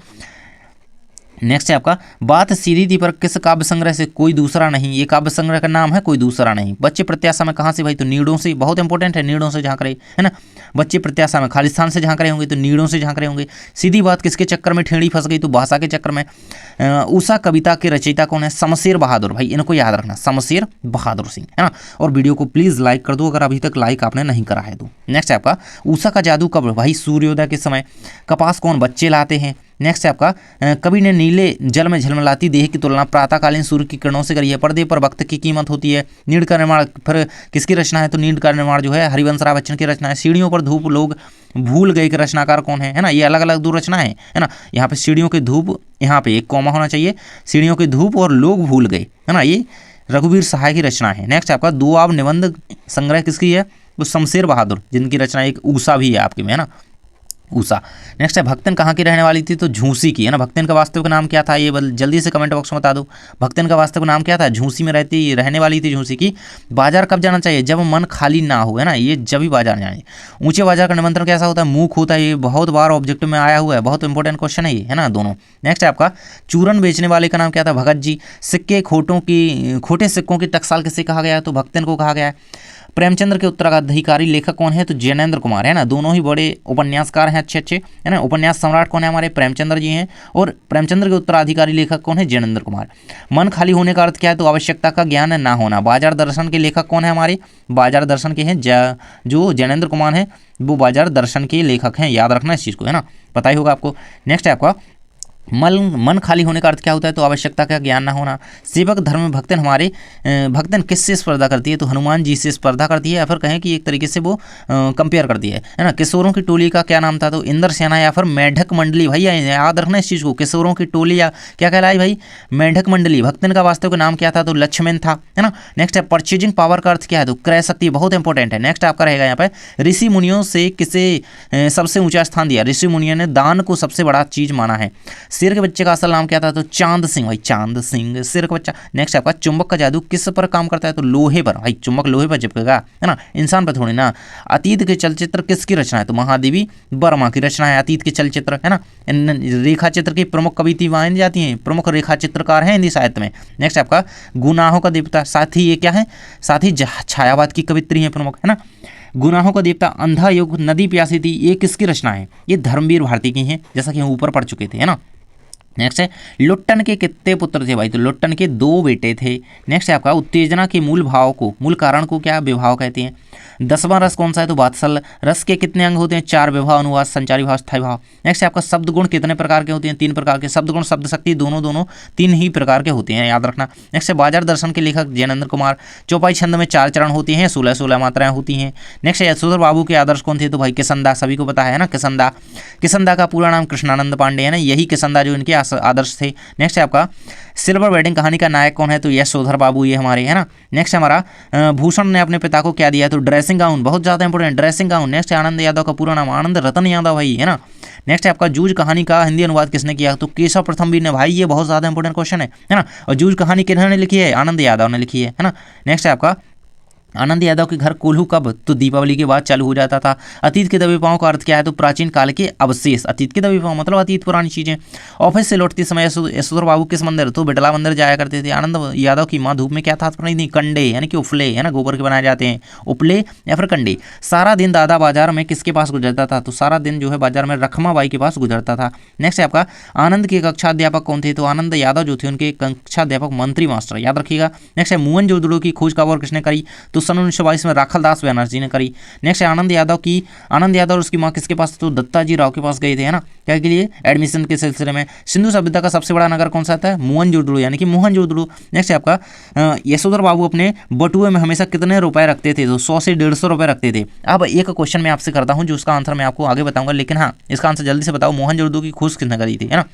नेक्स्ट है आपका बात सीधी थी पर किस काव्य संग्रह से, कोई दूसरा नहीं, ये काव्य संग्रह का नाम है कोई दूसरा नहीं। बच्चे प्रत्याशा में कहाँ से, भाई तो नीड़ों से, बहुत इंपॉर्टेंट है, नीड़ों से झांक रहे, है ना। बच्चे प्रत्याशा में खालिस्तान से झांक रहे होंगे तो नीड़ों से झांक रहे होंगे। सीधी बात किसके चक्कर में ठेड़ी फंस गई, तो भाषा के चक्कर में। उषा कविता के रचयिता कौन है, शमशेर बहादुर, भाई इनको याद रखना, शमशेर बहादुर सिंह, है ना। और वीडियो को प्लीज लाइक कर दो अगर अभी तक लाइक आपने नहीं करा है तो। नेक्स्ट है आपका उषा का जादू कब, भाई सूर्योदय के समय। कपास कौन बच्चे लाते हैं। नेक्स्ट है आपका कवि ने नीले जल में झलमलाती देह की तुलना प्रातःकालीन सूर्य की किरणों से करी है। पर्दे पर वक्त की कीमत होती है। नीड का निर्माण फिर किसकी रचना है, तो नीड का निर्माण जो है हरिवंश राय बच्चन की रचना है। सीढ़ियों पर धूप लोग भूल गए कि रचनाकार कौन है ना, ये अलग अलग दो रचना है ना। यहाँ पे सीढ़ियों की धूप, यहाँ पे एक कॉमा होना चाहिए, सीढ़ियों की धूप और लोग भूल गए, है ना, ये रघुवीर सहाय की रचना है। नेक्स्ट आपका दोआब निबंध संग्रह किसकी है, वो शमशेर बहादुर, जिनकी रचना एक ऊषा भी है आपकी में, है ना, ऊषा। नेक्स्ट है भक्तन कहाँ की रहने वाली थी, तो झूसी की, है ना। भक्तन का वास्तविक नाम क्या था, ये जल्दी से कमेंट बॉक्स में बता दो। भक्तन का वास्तविक नाम क्या था, झूसी में रहने वाली थी झूसी की। बाजार कब जाना चाहिए, जब मन खाली ना हो, है ना, ये जब भी बाजार जाए। ऊंचे बाजार का निमंत्रण कैसा होता है, मूक होता है, ये बहुत बार ऑब्जेक्टिव में आया हुआ है, बहुत इंपॉर्टेंट क्वेश्चन है ये, है ना, दोनों। नेक्स्ट है आपका चूरन बेचने वाले का नाम क्या था, भगत जी। सिक्के खोटे सिक्कों की टकसाल किसे कहा गया है, तो भक्तन को कहा गया है। प्रेमचंद्र के उत्तराधिकारी लेखक कौन है, तो जैनेन्द्र कुमार, है ना। दोनों ही बड़े उपन्यासकार हैं अच्छे, है ना। उपन्यास सम्राट कौन है, हमारे प्रेमचंद्र जी हैं, और प्रेमचंद्र के उत्तराधिकारी लेखक कौन है, जैनेन्द्र कुमार। मन खाली होने का अर्थ क्या है, तो आवश्यकता का ज्ञान ना होना। बाजार दर्शन के लेखक कौन है, हमारे बाजार दर्शन के हैं जो जैनेन्द्र कुमार हैं, वो बाजार दर्शन के लेखक हैं, याद रखना इस चीज़ को, है ना, पता ही होगा आपको। नेक्स्ट है आपका मन खाली होने का अर्थ क्या होता है, तो आवश्यकता का ज्ञान ना होना। सेवक धर्म में भक्तन किससे स्पर्धा करती है, तो हनुमान जी से स्पर्धा करती है, या फिर कहें कि एक तरीके से वो कंपेयर करती है ना। किशोरों की टोली का क्या नाम था, तो इंद्र सेना या फिर मेढक मंडली, भाई याद रखना इस चीज़ को, किशोरों की टोली या क्या कहलाई भाई, मेढक मंडली। भक्तन का वास्तविक नाम क्या था, तो लक्ष्मण था, है ना। नेक्स्ट है परचेजिंग पावर का अर्थ क्या है, तो क्रय शक्ति, बहुत इंपॉर्टेंट है। नेक्स्ट आपका रहेगा यहाँ पे ऋषि मुनियों से किसे सबसे ऊंचा स्थान दिया, ऋषि मुनियों ने दान को सबसे बड़ा चीज माना है। शेर के बच्चे का असल नाम क्या था, तो चांद सिंह, भाई चांद सिंह, शेर का बच्चा। नेक्स्ट आपका चुंबक का जादू किस पर काम करता है, तो लोहे पर, भाई चुंबक लोहे पर चिपकेगा, है ना, इंसान पर थोड़ी ना। अतीत के चलचित्र किसकी रचना है, तो महादेवी वर्मा की रचना है अतीत के चलचित्र, है ना। रेखा चित्र की प्रमुख कविता मानी जाती हैं, प्रमुख रेखा चित्रकार हैं हिंदी साहित्य में। नेक्स्ट आपका गुनाहों का देवता, साथ ही ये क्या है, साथ ही छायावाद की कवित्री है प्रमुख, है ना। गुनाहों का देवता, अंधा युग, नदी प्यासी थी, ये किसकी रचना है, ये धर्मवीर भारती की हैं, जैसा कि हम ऊपर पढ़ चुके थे, है ना। नेक्स्ट है लुट्टन के कितने पुत्र थे, भाई तो लुट्टन के 2 बेटे थे। नेक्स्ट है आपका उत्तेजना के मूल कारण को क्या विभाव कहते हैं। 10वां रस कौन सा है, तो वात्सल रस के कितने अंग होते हैं, 4 विभाव, अनुवाद, संचारी भाव, स्थायी भाव। नेक्स्ट है आपका शब्द गुण कितने प्रकार के होते हैं, 3 प्रकार के। शब्द गुण शब्द शक्ति दोनों 3 ही प्रकार के होते हैं, याद रखना। नेक्स्ट है बाजार दर्शन के लेखक जैनेन्द्र कुमार। चौपाई छंद में 4 चरण होते हैं, 16 मात्राएं होती हैं। नेक्स्ट है यशोधर बाबू के आदर्श कौन थे, तो भाई किसनदा, सभी को पता है ना, किसनदा का पूरा नाम कृष्णानंद पांडे है ना, यही किसनदा जो इनके आदर्श थे। नेक्स्ट है आपका सिल्वर वेडिंग कहानी का नायक कौन है, तो यशोधर बाबू, ये हमारे, है ना। नेक्स्ट हमारा भूषण ने अपने पिता को क्या दिया, तो ड्रेसिंग गाउन, बहुत ज़्यादा इंपॉर्टेंट, ड्रेसिंग गाउन। नेक्स्ट है आनंद यादव का पूरा नाम आनंद रतन यादव, भाई, है ना। नेक्स्ट है आपका जूझ कहानी का हिंदी अनुवाद किसने किया, तो केशव प्रथमवीर ने, भाई ये बहुत ज़्यादा इंपॉर्टेंट क्वेश्चन है ना। और जूझ कहानी किन्होंने लिखी है, आनंद यादव ने लिखी है ना। नेक्स्ट है आपका आनंद यादव के घर कोल्हू कब, तो दीपावली के बाद चालू हो जाता था। अतीत के दबे पाँव का अर्थ क्या है, तो प्राचीन काल के अवशेष। अतीत के दबे पाँव मतलब अतीत पुरानी चीजें। ऑफिस से लौटते समय यशोधर बाबू किस मंदिर, तो बिटला मंदिर जाया करते थे। आनंद यादव की माँ धूप में क्या था, थी कंडे, यानी कि उपले, है ना, गोबर के बनाए जाते हैं, उपले या फिर कंडे। सारा दिन दादा बाजार में किसके पास गुजरता था, तो सारा दिन जो है बाजार में रखमा बाई के पास गुजरता था। नेक्स्ट है आपका आनंद के कक्षा अध्यापक कौन थे, तो आनंद यादव जो थे उनके कक्षा अध्यापक मंत्री मास्टर, याद रखिएगा। नेक्स्ट है मोहनजोदड़ो की खोज कब और किसने करी, तो सन 1922 में राखल दास बैनर्जी ने करी। नेक्स्ट है आनंद यादव और उसकी माँ किसके पास, तो दत्ताजी राव के पास गए थे, है ना, क्या के लिए, एडमिशन के सिलसिले में। सिंधु सभ्यता का सबसे बड़ा नगर कौन सा आता है, मोहनजोदड़ो, यानी कि मोहनजोदड़ो। नेक्स्ट है आपका यशोधर बाबू अपने बटुए में हमेशा कितने रुपए रखते थे, तो 100 से 150 रुपए रखते थे। अब एक क्वेश्चन मैं आपसे करता हूँ जो उसका आंसर मैं आपको आगे बताऊंगा, लेकिन हाँ इसका आंसर जल्दी से बताओ, मोहनजोदड़ो की खोज किसने करी थी, है ना।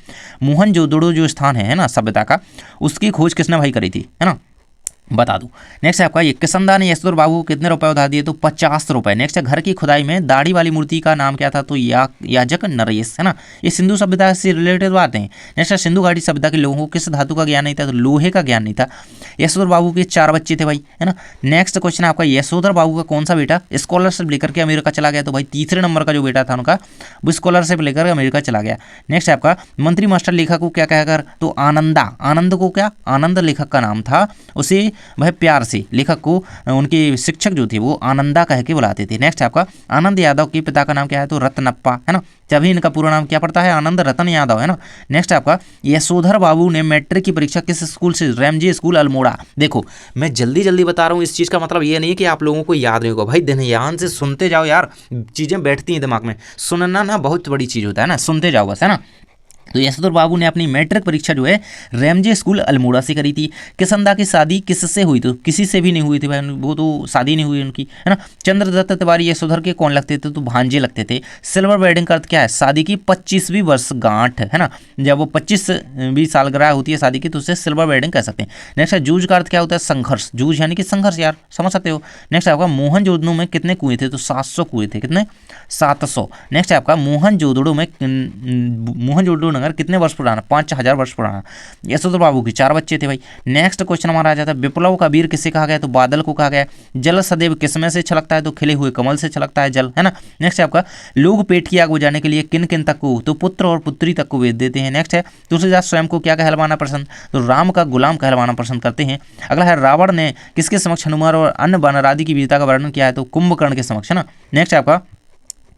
मोहनजोदड़ो जो स्थान है ना सभ्यता का, उसकी खोज किसने भाई करी थी, है ना, बता दूं। नेक्स्ट है आपका ये किसनदा ने यशोधर बाबू को कितने रुपए उधार दिए, तो 50 रुपए। नेक्स्ट है घर की खुदाई में दाढ़ी वाली मूर्ति का नाम क्या था, तो याजक नरेश, है ना। ये सिंधु सभ्यता से रिलेटेड बातें हैं। नेक्स्ट है सिंधु घाटी सभ्यता के लोगों को किस धातु का ज्ञान नहीं था, तो लोहे का ज्ञान नहीं था। यशोधर बाबू के 4 बच्चे थे भाई, है ना। नेक्स्ट क्वेश्चन है आपका यशोधर बाबू का कौन सा बेटा स्कॉलरशिप लेकर के अमेरिका चला गया, तो भाई तीसरे नंबर का जो बेटा था उनका वो स्कॉलरशिप लेकर अमेरिका चला गया। नेक्स्ट है आपका मंत्री मास्टर लेखक को क्या कहकर, तो आनंद को क्या, आनंद लेखक का नाम था, उसे वह प्यार से लेखक को उनके शिक्षक जो थे वो आनंदा कह के बुलाते थे। नेक्स्ट आपका आनंद यादव के पिता का नाम क्या है, तो रत्नप्पा, है ना। तभी इनका पूरा नाम क्या पड़ता है, आनंद रतन यादव, है ना। नेक्स्ट आपका यशोधर बाबू ने मैट्रिक की परीक्षा किस स्कूल से, रैमजे स्कूल अल्मोड़ा। देखो मैं जल्दी बता रहा हूँ, इस चीज़ का मतलब ये नहीं है कि आप लोगों को याद नहीं होगा भाई, ध्यान से सुनते जाओ यार, चीज़ें बैठती हैं दिमाग में, सुनना ना बहुत बड़ी चीज़ होता है ना, सुनते जाओ बस, है ना। तो यशोधर बाबू ने अपनी मैट्रिक परीक्षा जो है रैमजे स्कूल अल्मोड़ा से करी थी। किसनदा की शादी किससे हुई, तो किसी से भी नहीं हुई थी भाई, वो तो शादी नहीं हुई उनकी, है ना। चंद्रदत्त तिवारी यशोधर के कौन लगते थे, तो भांजे लगते थे। सिल्वर वेडिंग का अर्थ क्या है, शादी की 25वीं वर्षगांठ, है ना। जब वो 25वीं सालगिरह होती है शादी की तो उसे सिल्वर वेडिंग कह सकते हैं। नेक्स्ट है जूझ का अर्थ क्या होता है, संघर्ष, जूझ यानी कि संघर्ष, यार समझ सकते हो। नेक्स्ट आपका मोहनजोदड़ो में कितने कुएं थे, तो 700 कुएं थे, कितने, 700। नेक्स्ट है आपका मोहनजोदड़ो नगर कितने वर्ष पुराना, 5000 वर्ष पुराना। यशोधर बाबू के 4 बच्चे थे भाई। नेक्स्ट क्वेश्चन हमारा आ जाता है विप्लव का वीर किसे कहा गया, तो बादल को कहा गया। जल सदैव किसमें से छलकता है, तो खिले हुए कमल से छलकता है जल, है ना। नेक्स्ट है आपका लोग पेट की आग बुझाने के लिए किन किन तक को, तो पुत्र और पुत्री तक को वेद देते हैं। नेक्स्ट है तुलसीदास स्वयं को क्या कहलवाना पसंद, तो राम का गुलाम कहलवाना पसंद करते हैं। अगला है रावण ने किसके समक्ष हनुमान और अन्य वानर आदि की वीरता का वर्णन किया है, तो कुंभकर्ण के समक्ष, है ना। नेक्स्ट है आपका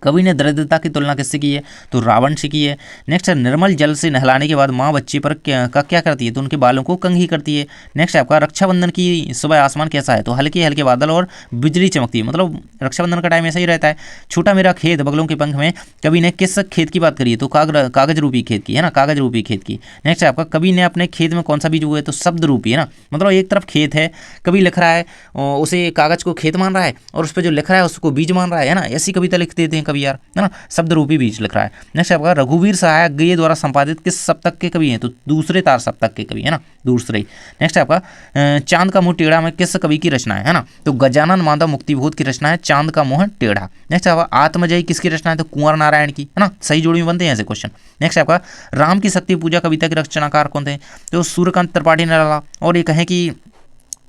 कवि ने दरिद्रता की तुलना किससे की है, तो रावण से की है। नेक्स्ट है निर्मल जल से नहलाने के बाद माँ बच्चे पर क्या करती है, तो उनके बालों को कंघी करती है। नेक्स्ट है आपका रक्षाबंधन की सुबह आसमान कैसा है, तो हल्के हल्के बादल और बिजली चमकती है, मतलब रक्षाबंधन का टाइम ऐसा ही रहता है। छोटा मेरा खेत बगलों के पंख में कवि ने किस खेत की बात करी है, तो कागज रूपी खेत की, है ना, कागज रूपी खेत की। नेक्स्ट है आपका कवि ने अपने खेत में कौन सा बीज उगाया, तो शब्द रूपी, है ना। मतलब एक तरफ खेत है, कवि लिख रहा है, उसे कागज को खेत मान रहा है और उस पर जो लिख रहा है उसको बीज मान रहा है ना। ऐसी कविता लिख देते हैं कवि यार, है ना, शब्द रूपी बीज लिख रहा है। नेक्स्ट आपका रघुवीर सहायक गये द्वारा संपादित किस सप्तक के कवि हैं, तो दूसरे तार सप्तक के कवि, है ना, दूसरे। नेक्स्ट आपका चांद का मुंह टेढ़ा में किस कवि की रचना है ना, तो गजानन माधव मुक्तिबोध की रचना है चांद का मुंह टेढ़ा। नेक्स्ट आपका आत्मजयी किसकी रचना है, तो कुंवर नारायण की, है ना। सही जोड़ी में बनते हैं ऐसे क्वेश्चन। नेक्स्ट आपका राम की शक्ति पूजा कविता के रचनाकार कौन थे, तो सूर्यकांत त्रिपाठी ने डाला। और ये कहें कि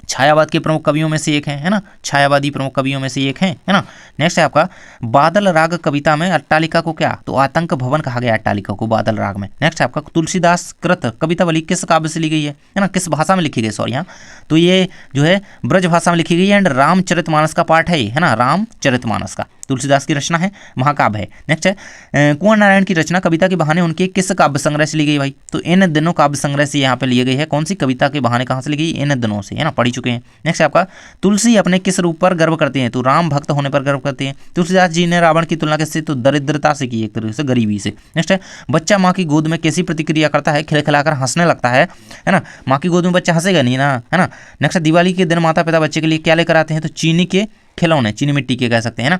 छायावाद के प्रमुख कवियों में से एक है ना, छायावादी प्रमुख कवियों में से एक है ना। नेक्स्ट है आपका बादल राग कविता में अट्टालिका को क्या, तो आतंक भवन कहा गया अट्टालिका को बादल राग में। नेक्स्ट आपका तुलसीदास कृत कवितावली किस काव्य से ली गई है ना, किस भाषा में लिखी गई, सॉरी यहाँ, तो ये जो है ब्रज भाषा में लिखी गई है एंड रामचरितमानस का पाठ है ना, रामचरितमानस का तुलसीदास की रचना है, महाकाव्य है। नेक्स्ट है कुंवर नारायण की रचना कविता के बहाने उनके किस काव्य संग्रह से ली गई भाई, तो इन दिनों काव्य संग्रह से यहाँ पे ली गई है। कौन सी कविता के बहाने कहाँ से ली गई, इन दिनों से, है ना, पढ़ी चुके हैं। नेक्स्ट आपका तुलसी अपने किस रूप पर गर्व करते हैं, तो राम भक्त होने पर गर्व करते हैं। तुलसीदास जी ने रावण की तुलना किससे, तो दरिद्रता से की, एक तरीके से गरीबी से। नेक्स्ट है बच्चा माँ की गोद में कैसी प्रतिक्रिया करता है, खिलखिलाकर हंसने लगता है ना। माँ की गोद में बच्चा हंसेगा नहीं ना, है ना। नेक्स्ट दिवाली के दिन माता पिता बच्चे के लिए क्या लेकर आते हैं, तो चीनी के खिलौने, चीनी मिट्टी के कह सकते हैं ना।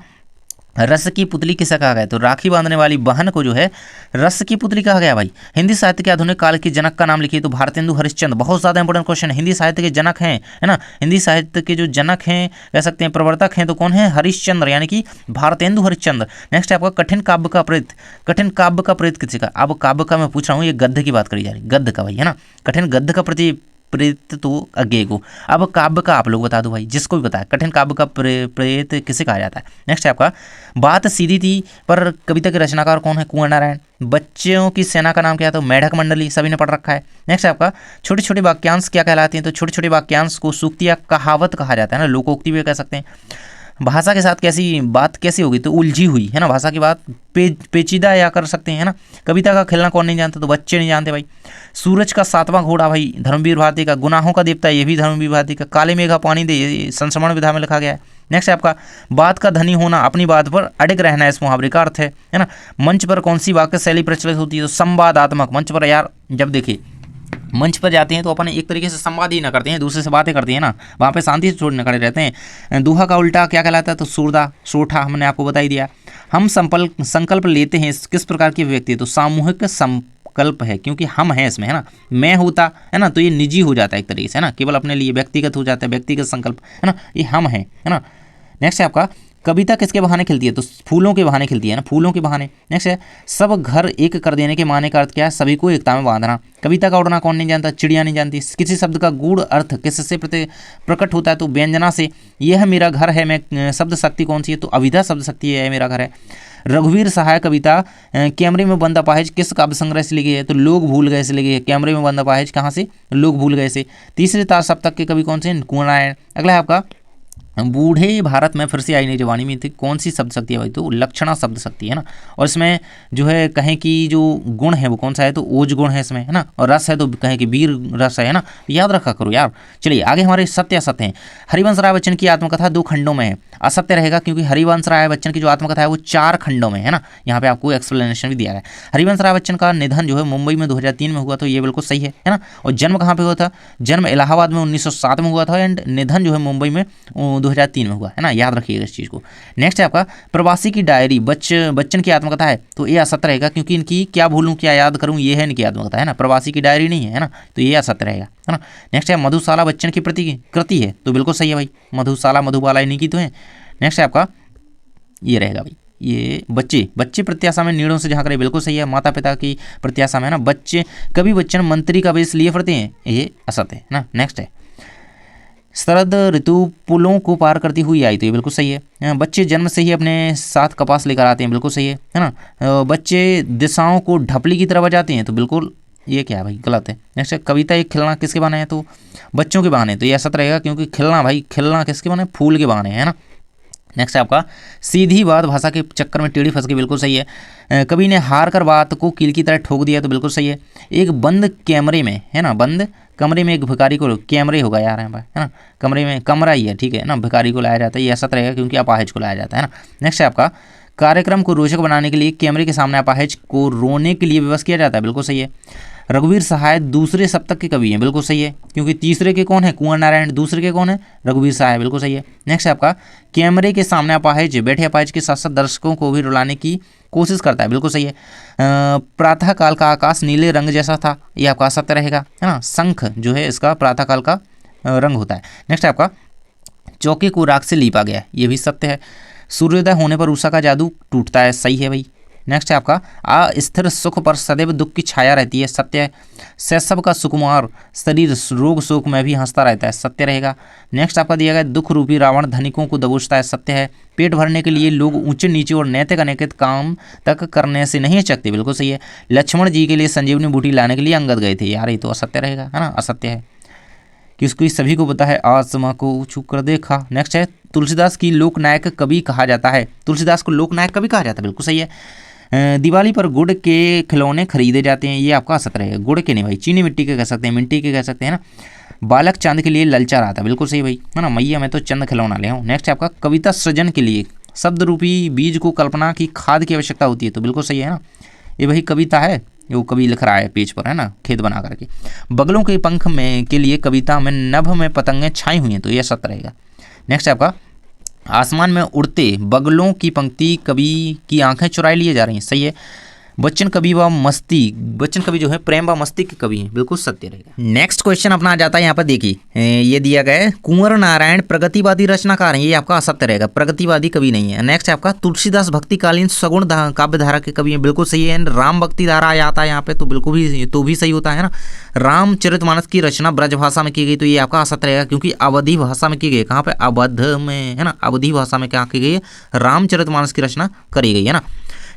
रस की पुतली किसे कहा गया, तो राखी बांधने वाली बहन को जो है रस की पुतली कहा गया भाई। हिंदी साहित्य के आधुनिक काल के जनक का नाम लिखिए, तो भारतेंदु हरिश्चंद्र। बहुत ज़्यादा इंपॉर्टेंट क्वेश्चन है, हिंदी साहित्य के जनक हैं, है ना, हिंदी साहित्य के जो जनक हैं कह सकते हैं, प्रवर्तक हैं, तो कौन है, हरिश्चंद्र यानी कि भारतेंदु हरिश्चंद्र। नेक्स्ट आपका कठिन काव्य का प्रेत किसी का। अब काव्य का मैं पूछ रहा हूँ, ये गद्य की बात करी जा रही, गद्य का भाई, है ना। कठिन गद्य का प्रेत तो अज्ञेय को। अब काव्य का आप लोग बता दो भाई, जिसको भी बताया, कठिन काव्य का प्रेत किसे कहा जाता है। नेक्स्ट है आपका बात सीधी थी पर कविता के रचनाकार कौन है, कुंवर नारायण। बच्चों की सेना का नाम क्या है, तो मेढक मंडली, सभी ने पढ़ रखा है। नेक्स्ट है आपका छोटे छोटे वाक्यांश क्या कहलाते हैं, तो छोटे छोटे वाक्यांश को सूक्ति या कहावत कहा जाता है ना, लोकोक्ति भी कह सकते हैं। भाषा के साथ कैसी बात कैसी होगी, तो उलझी हुई है ना, भाषा की बात पेचीदा या कर सकते हैं ना। कविता का खिलना कौन नहीं जानता, तो बच्चे नहीं जानते भाई। सूरज का सातवां घोड़ा भाई धर्मवीर भारती का। गुनाहों का देवता ये भी धर्मवीर भारती का। काले मेघा पानी दे ये संस्मरण विधा में लिखा गया है। नेक्स्ट है आपका बात का धनी होना, अपनी बात पर अड़िग रहना, इस मुहावरे का अर्थ है ना। मंच पर कौन सी वाक्य शैली प्रचलित होती है, तो संवादात्मक। मंच पर यार जब देखिए मंच पर जाते हैं तो अपन एक तरीके से संवाद ही ना करते हैं, दूसरे से बातें करते हैं ना, वहाँ पे शांति से छोड़ने खड़े रहते हैं। दोहा का उल्टा क्या कहलाता है, तो सूरदा सोठा, हमने आपको बता ही दिया। हम संकल्प लेते हैं किस प्रकार की व्यक्ति, तो सामूहिक संकल्प है, क्योंकि हम हैं इसमें है ना। मैं होता है ना तो ये निजी हो जाता है एक तरीके से है ना, केवल अपने लिए व्यक्तिगत हो जाता है, व्यक्तिगत संकल्प है ना, ये हम हैं है ना। नेक्स्ट है आपका कविता किसके बहाने खिलती है, तो फूलों के बहाने खिलती है ना, फूलों के बहाने। नेक्स्ट है सब घर एक कर देने के माने का अर्थ क्या है, सभी को एकता में बांधना। कविता का उड़ना कौन नहीं जानता, चिड़िया नहीं जानती। किसी शब्द का गूढ़ अर्थ किससे प्रकट होता है, तो व्यंजना से। यह मेरा घर है, मैं शब्द शक्ति कौन सी है, तो अभिधा शब्द शक्ति है, मेरा घर है। रघुवीर सहाय कविता कैमरे में बंद अपाहिज किस काव्य संग्रह से ली गई है, तो लोग भूल गए से ली गई है। कैमरे में बंद अपाहिज कहाँ से, लोग भूल गए से। तीसरे तार सप्तक के कवि कौन से, कुंवर नारायण। अगला है आपका बूढ़े भारत में फिर से आई नई जवानी में थी, कौन सी शब्द शक्ति है भाई, तो लक्षणा शब्द शक्ति है ना। और इसमें जो है कहें कि जो गुण है वो कौन सा है, तो ओज गुण है इसमें है ना। और रस है तो कहें कि वीर रस है ना, याद रखा करो यार। चलिए आगे हमारे सत्य असत्य हैं। हरिवंश राय बच्चन की आत्मकथा 2 खंडों में है, असत्य रहेगा क्योंकि हरिवंश राय बच्चन की जो आत्मकथा है वो 4 खंडों में है ना। यहाँ पे आपको एक्सप्लेनेशन भी दिया है। हरिवंश राय बच्चन का निधन जो है मुंबई में 2003 में हुआ, तो ये बिल्कुल सही है ना। और जन्म कहाँ पे हुआ था, जन्म इलाहाबाद में 1907 में हुआ था, एंड निधन जो है मुंबई में 2003 में हुआ है ना, याद रखिएगा इस चीज़ को। नेक्स्ट है आपका प्रवासी की डायरी बच्चन की आत्मकथा है, तो ये असत्य रहेगा क्योंकि इनकी क्या भूलूं क्या याद करूं, ये है इनकी आत्मकथा है ना, प्रवासी की डायरी नहीं है ना, तो ये असत्य रहेगा है ना। नेक्स्ट है मधुशाला बच्चन की कृति है, तो बिल्कुल सही है भाई, मधुशाला मधुबाला इन्हीं की तो है। नेक्स्ट है आपका ये रहेगा भाई, ये बच्चे प्रत्याशा में नीड़ों से झांक रहे, बिल्कुल सही है, माता पिता की प्रत्याशा में है ना। बच्चे कभी बच्चन मंत्री का वेश लिए फिरते हैं, ये असत्य है ना। नेक्स्ट है शरद ऋतु पुलों को पार करती हुई आई, तो ये बिल्कुल सही है। बच्चे जन्म से ही अपने साथ कपास लेकर आते हैं, बिल्कुल सही है ना। बच्चे दिशाओं को ढपली की तरह बजाते हैं, तो बिल्कुल ये क्या है भाई, गलत है। नेक्स्ट है कविता एक खिलना किसके बहाने है, तो बच्चों के बहाने, तो ये असत रहेगा क्योंकि खिलना भाई खिलना किसके बहाने, फूल के बहाने है ना। नेक्स्ट है आपका सीधी बात भाषा के चक्कर में टेढ़ी फंस गई, बिल्कुल सही है। कवि ने हार कर बात को कील की तरह ठोक दिया, तो बिल्कुल सही है। एक बंद कैमरे में है ना, बंद कमरे में एक भिखारी को, कैमरे होगा यार यहाँ पर है ना, कमरे में कमरा ही है ठीक है ना, भिखारी को लाया जाता है, ये असत रहेगा क्योंकि अपाहिज को लाया जाता है ना। नेक्स्ट है आपका कार्यक्रम को रोचक बनाने के लिए कैमरे के सामने अपाहिज को रोने के लिए विवश किया जाता है, बिल्कुल सही है। रघुवीर सहाय दूसरे सप्तक के कवि हैं, बिल्कुल सही है क्योंकि तीसरे के कौन है, कुंवर नारायण, दूसरे के कौन है, रघुवीर सहाय, बिल्कुल सही है। नेक्स्ट है आपका कैमरे के सामने अपाहिज बैठे अपाहिज के साथ साथ दर्शकों को भी रुलाने की कोशिश करता है, बिल्कुल सही है। प्रातःकाल का आकाश नीले रंग जैसा था, ये आपका सत्य रहेगा है ना, शंख जो है इसका प्रातःकाल का रंग होता है। नेक्स्ट है आपका चौके को राख से लीपा गया, ये भी सत्य है। सूर्योदय होने पर उषा का जादू टूटता है, सही है भाई। नेक्स्ट है आपका अस्थिर सुख पर सदैव दुख की छाया रहती है, सत्य है। शैशव का सुकुमार शरीर रोग शोक में भी हंसता रहता है, सत्य रहेगा। नेक्स्ट आपका दिया गया दुख रूपी रावण धनिकों को दबोचता है, सत्य है। पेट भरने के लिए लोग ऊंचे नीचे और नैतिक अनैतिक काम तक करने से नहीं हिचकते, बिल्कुल सही है। लक्ष्मण जी के लिए संजीवनी बूटी लाने के लिए अंगद गए थे, यार ये तो असत्य रहेगा है ना, असत्य है कि उसको सभी को पता है, आसमां को छू कर देखा। नेक्स्ट है तुलसीदास की लोकनायक कवि कहा जाता है, तुलसीदास को लोकनायक कवि कहा जाता है, बिल्कुल सही है। दिवाली पर गुड़ के खिलौने खरीदे जाते हैं, ये आपका असत रहेगा, गुड़ के नहीं भाई, चीनी मिट्टी के कह सकते हैं, मिट्टी के कह सकते हैं ना। बालक चांद के लिए ललचा रहा था, बिल्कुल सही भाई है ना, मैया मैं तो चंद खिलौना ले आऊँ। नेक्स्ट है आपका कविता सृजन के लिए शब्द रूपी बीज को कल्पना की खाद की आवश्यकता होती है, तो बिल्कुल सही है ना, ये भाई कविता है, वो कवि लिख रहा है पेज पर है ना, खेत बना करके। बगलों के पंख में के लिए कविता में नभ में पतंगें छाई हुई हैं, तो यह सत्य रहेगा। नेक्स्ट है आपका आसमान में उड़ते बगलों की पंक्ति कवि की आंखें चुराई लिए जा रही हैं, सही है। बच्चन कवि जो है प्रेम व मस्ती के कवि हैं, बिल्कुल सत्य रहेगा। नेक्स्ट क्वेश्चन अपना आ जाता है यहाँ पर, देखिए ये दिया गया है कुंवर नारायण प्रगतिवादी रचनाकार हैं, ये आपका असत्य रहेगा, प्रगतिवादी कवि नहीं है। नेक्स्ट है आपका तुलसीदास भक्तिकालीन सगुण काव्य धारा के कवि हैं, बिल्कुल सही है। राम भक्ति धारा आता है यहाँ पे, तो बिल्कुल भी तो भी सही होता है ना। रामचरितमानस की रचना ब्रज भाषा में की गई, तो ये आपका असत्य रहेगा क्योंकि अवधि भाषा में की गई, कहाँ पे, अवध में है ना, अवधि भाषा में क्या की गई है, रामचरितमानस की रचना करी गई है ना।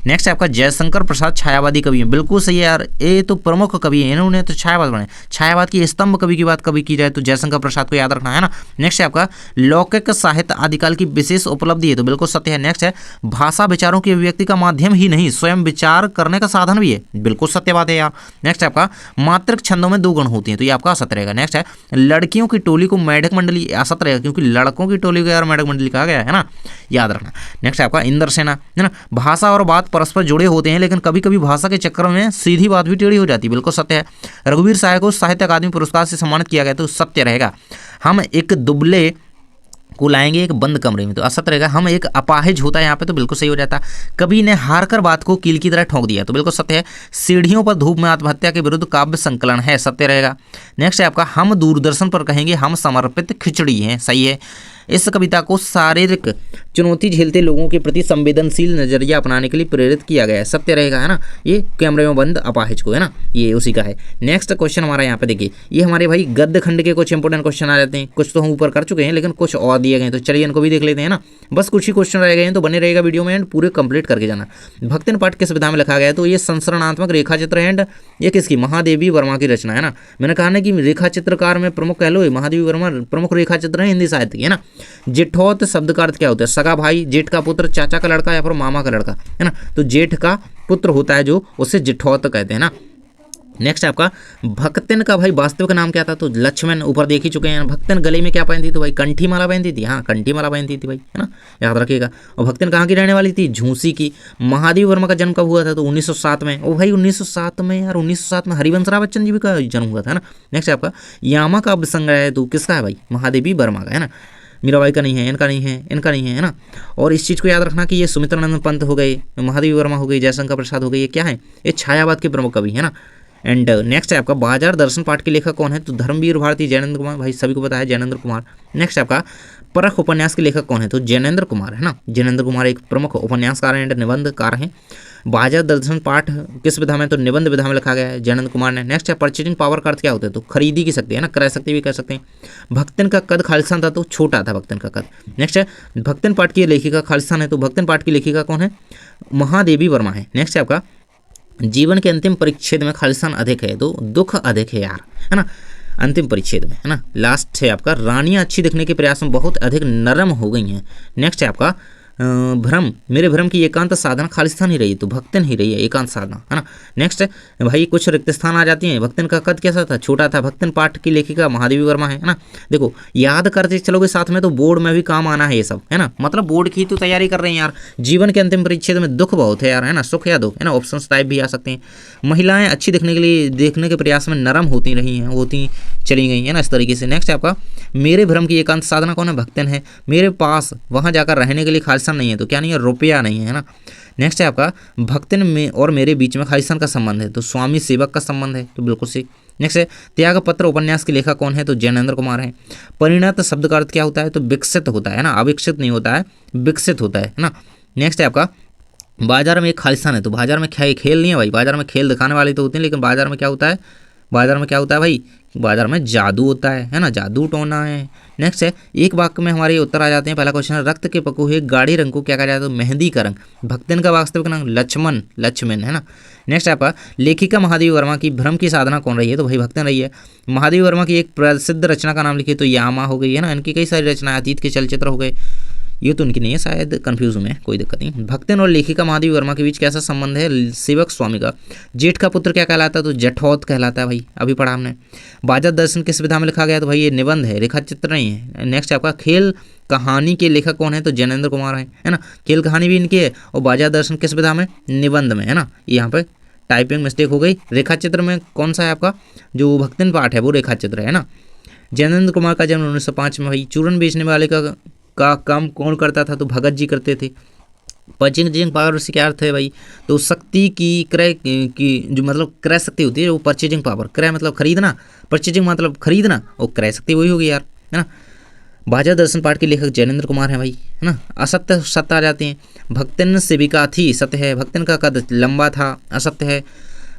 नेक्स्ट है आपका जयशंकर प्रसाद छायावादी कवि हैं, बिल्कुल सही है यार, ये तो प्रमुख कवि हैं, इन्होंने तो छायावाद बनाए। छायावाद की स्तंभ कवि की बात कभी की जाए तो जयशंकर प्रसाद को याद रखना है ना। नेक्स्ट है आपका लौकिक साहित्य आदिकाल की विशेष उपलब्धि है, तो बिल्कुल सत्य है। नेक्स्ट है भाषा विचारों की अभिव्यक्ति का माध्यम ही नहीं स्वयं विचार करने का साधन भी है, बिल्कुल सत्य बात है यार। नेक्स्ट है आपका मातृक छंदों में 2 गण होती हैं, तो ये आपका असत्य रहेगा। नेक्स्ट है लड़कियों की टोली को मेढक मंडली, असत्य रहेगा क्योंकि लड़कों की टोली को यार मेढक मंडली कहा गया है ना, याद रखना। नेक्स्ट है आपका इंद्र सेना है ना, भाषा और बात परस्पर जुड़े होते हैं लेकिन कभी कभी भाषा के चक्कर में सीधी बात भी टेढ़ी हो जाती है, बिल्कुल सत्य है। रघुवीर सहाय को साहित्य अकादमी पुरस्कार से सम्मानित किया गया, तो सत्य रहेगा। हम एक दुबले को लाएंगे एक बंद कमरे में, तो असत्य रहेगा। हम एक अपाहिज होता है यहाँ पे, तो बिल्कुल सही हो जाता। कवि ने हार कर बात को कील की तरह ठोक दिया, तो बिल्कुल सत्य है। सीढ़ियों पर धूप में आत्महत्या के विरुद्ध काव्य संकलन है, सत्य रहेगा। नेक्स्ट है आपका हम दूरदर्शन पर कहेंगे हम समर्पित खिचड़ी हैं, सही है। इस कविता को शारीरिक चुनौती झेलते लोगों के प्रति संवेदनशील नजरिया अपनाने के लिए प्रेरित किया गया है, सत्य रहेगा, है ना। ये कैमरे में बंद अपाहिज को, है ना, ये उसी का है। नेक्स्ट क्वेश्चन हमारा यहाँ पे देखिए, ये हमारे भाई गद्य खंड के कुछ इंपोर्टेंट क्वेश्चन आ जाते हैं, कुछ तो हम ऊपर कर चुके हैं लेकिन कुछ और दिए गए, तो चलिए इनको भी देख लेते हैं ना। बस कुछ ही क्वेश्चन रह गए हैं, तो बने रहेगा वीडियो में एंड पूरे कंप्लीट करके जाना। भक्तिन पाठ किस विधा में लिखा गया है, तो ये संसरणात्मक रेखा चित्र एंड ये किसकी, महादेवी वर्मा की रचना है ना। मैंने कहा ना कि रेखा चित्रकार में प्रमुख कह लो महादेवी वर्मा प्रमुख रेखा चित्र है हिंदी साहित्य की, है ना। जिठौत शब्द का अर्थ क्या होता है, सगा भाई, जेठ का पुत्र, चाचा का लड़का या फिर मामा का लड़का, है ना। तो जेठ का पुत्र होता है जो, उसे जिठौत कहते हैं ना। नेक्स्ट आपका भक्तिन का भाई वास्तविक नाम क्या था, तो लक्ष्मण, ऊपर देख ही चुके हैं। भक्तिन गले में क्या पहनती थी, तो भाई कंठी माला पहनती थी, हाँ कंठी माला पहनती थी भाई, है ना, याद रखिएगा। और भक्तिन कहाँ की रहने वाली थी, झूसी की। महादेवी वर्मा का जन्म कब हुआ था, तो 1907 में। ओ भाई 1907 में यार, 1907 में हरिवंश राय बच्चन जी का जन्म हुआ था ना। नेक्स्ट आपका यामा का संग्रह है, तो किसका है भाई, महादेवी वर्मा का, है ना। मीराबाई का नहीं है, इनका नहीं है, इनका नहीं है, है ना। और इस चीज़ को याद रखना कि ये सुमित्रानंद पंत हो गए, महादेवी वर्मा हो गई, जयशंकर प्रसाद हो गई, ये क्या है, ये छायावाद के प्रमुख कवि है ना। एंड नेक्स्ट है आपका बाजार दर्शन पाठ के लेखक कौन है, तो धर्मवीर भारती, जैनेंद्र कुमार, भाई सभी को पता है जैनेंद्र कुमार। नेक्स्ट आपका परख उपन्यास के लेखक कौन है, तो जैनेंद्र कुमार, है ना। जैनेंद्र कुमार एक प्रमुख उपन्यासकार एंड निबंधकार हैं। बाजार दर्शन पाठ किस विधा में, तो निबंध विधा में लिखा गया है जैनेंद्र कुमार ने। नेक्स्ट है परचेजिंग पावर का अर्थ क्या होता है, तो खरीदी की शक्ति, है ना, क्रय शक्ति भी कह सकते हैं। भक्तिन का कद खालिस्तान था, तो छोटा था भक्तिन का कद। नेक्स्ट है भक्तिन पाठ की लेखिका खालिस्तान है, तो भक्तिन पाठ की लेखिका कौन है, महादेवी वर्मा है। नेक्स्ट है आपका जीवन के अंतिम परिच्छेद में खालिस्तान अधिक है, तो दुख अधिक है यार, है ना, अंतिम परिच्छेद में, है ना। लास्ट है आपका रानियां अच्छी दिखने के प्रयास में बहुत अधिक नरम हो गई हैं। नेक्स्ट है आपका भ्रम, मेरे भ्रम की एकांत साधना खालिस्तान ही रही, तो भक्तिन ही रही है एकांत साधना, है ना। नेक्स्ट है भाई कुछ रिक्त स्थान आ जाती हैं। भक्तिन का कद कैसा था, छोटा था। भक्तिन पाठ की लेखिका महादेवी वर्मा है ना। देखो याद करते चलोगे साथ में, तो बोर्ड में भी काम आना है ये सब, है ना। मतलब बोर्ड की तो तैयारी कर रहे हैं यार। जीवन के अंतिम परिच्छेद में दुख बहुत है यार, है ना, सुख या दुख, है ना, ऑप्शन टाइप भी आ सकते हैं। महिलाएं अच्छी दिखने के लिए देखने के प्रयास में नरम होती रही हैं, होती चली गई, है ना, इस तरीके से। नेक्स्ट है आपका मेरे भ्रम की एकांत साधना कौन है, भक्तिन है। मेरे पास वहाँ जाकर रहने के लिए खालिस्तान नहीं है, तो क्या नहीं है, रुपया नहीं है, है ना। नेक्स्ट है आपका भक्तिन में और मेरे बीच में खालिस्तान का संबंध है, तो स्वामी सेवक का संबंध है, तो बिल्कुल सही। नेक्स्ट है त्याग पत्र उपन्यास के लेखक कौन है, तो जैनेंद्र कुमार है। परिणत शब्द का अर्थ क्या होता है, तो विकसित होता है ना, अविकसित नहीं होता है, विकसित होता है ना। नेक्स्ट है आपका बाजार में एक खालिस्तान है, तो बाजार में खेल नहीं है भाई, बाजार में खेल दिखाने वाले तो होते हैं, लेकिन बाजार में क्या होता है, बाजार में क्या होता है भाई, बाजार में जादू होता है ना, जादू टोना है। नेक्स्ट है एक वाक्य में हमारे उत्तर आ जाते हैं। पहला क्वेश्चन है रक्त के पके हुए गाढ़े रंग को क्या कहा जाता है, तो मेहंदी का रंग। भक्तिन का वास्तविक नाम लक्ष्मण, लक्ष्मण, है ना। नेक्स्ट आपका लेखिका महादेवी वर्मा की भ्रम की साधना कौन रही है, तो भाई भक्तिन रही है। महादेवी वर्मा की एक प्रसिद्ध रचना का नाम लिखिए, तो यामा हो गई, है ना। इनकी कई सारी रचनाएं, अतीत के चलचित्र हो गए, ये तो उनकी नहीं है, शायद कंफ्यूज में, कोई दिक्कत नहीं। भक्तिन और लेखिका महादेवी वर्मा के बीच कैसा संबंध है, सेवक स्वामी का। जेठ का पुत्र क्या कहलाता है, तो जठौत कहलाता है भाई, अभी पढ़ा हमने। बाजार दर्शन किस विधा में लिखा गया, तो भाई ये निबंध है, रेखा चित्र नहीं है। नेक्स्ट आपका खेल कहानी के लेखक कौन है, तो जैनेंद्र कुमार है ना। खेल कहानी भी इनकी है। और बाजार दर्शन किस विधा में, निबंध में, है ना। यहाँ पे टाइपिंग मिस्टेक हो गई। रेखा चित्र में कौन सा है आपका, जो भक्तिन पाठ है वो रेखा चित्र है ना। जैनेंद्र कुमार का जन्म 1905 में भाई। चूरन बेचने वाले का काम कौन करता था, तो भगत जी करते थे। परचेजिंग पावर से क्या अर्थ है भाई, तो शक्ति की क्रय की जो मतलब क्रय शक्ति होती है वो परचेजिंग पावर, क्रय मतलब खरीदना, परचेजिंग मतलब खरीदना, और क्रय शक्ति वही होगी यार, है ना। बाजार दर्शन पाठ के लेखक जैनेंद्र कुमार है भाई, है ना। असत्य सत्य आ जाते हैं। भक्तिन सेविका थी, सत्य है। भक्तिन का कद लंबा था, असत्य है।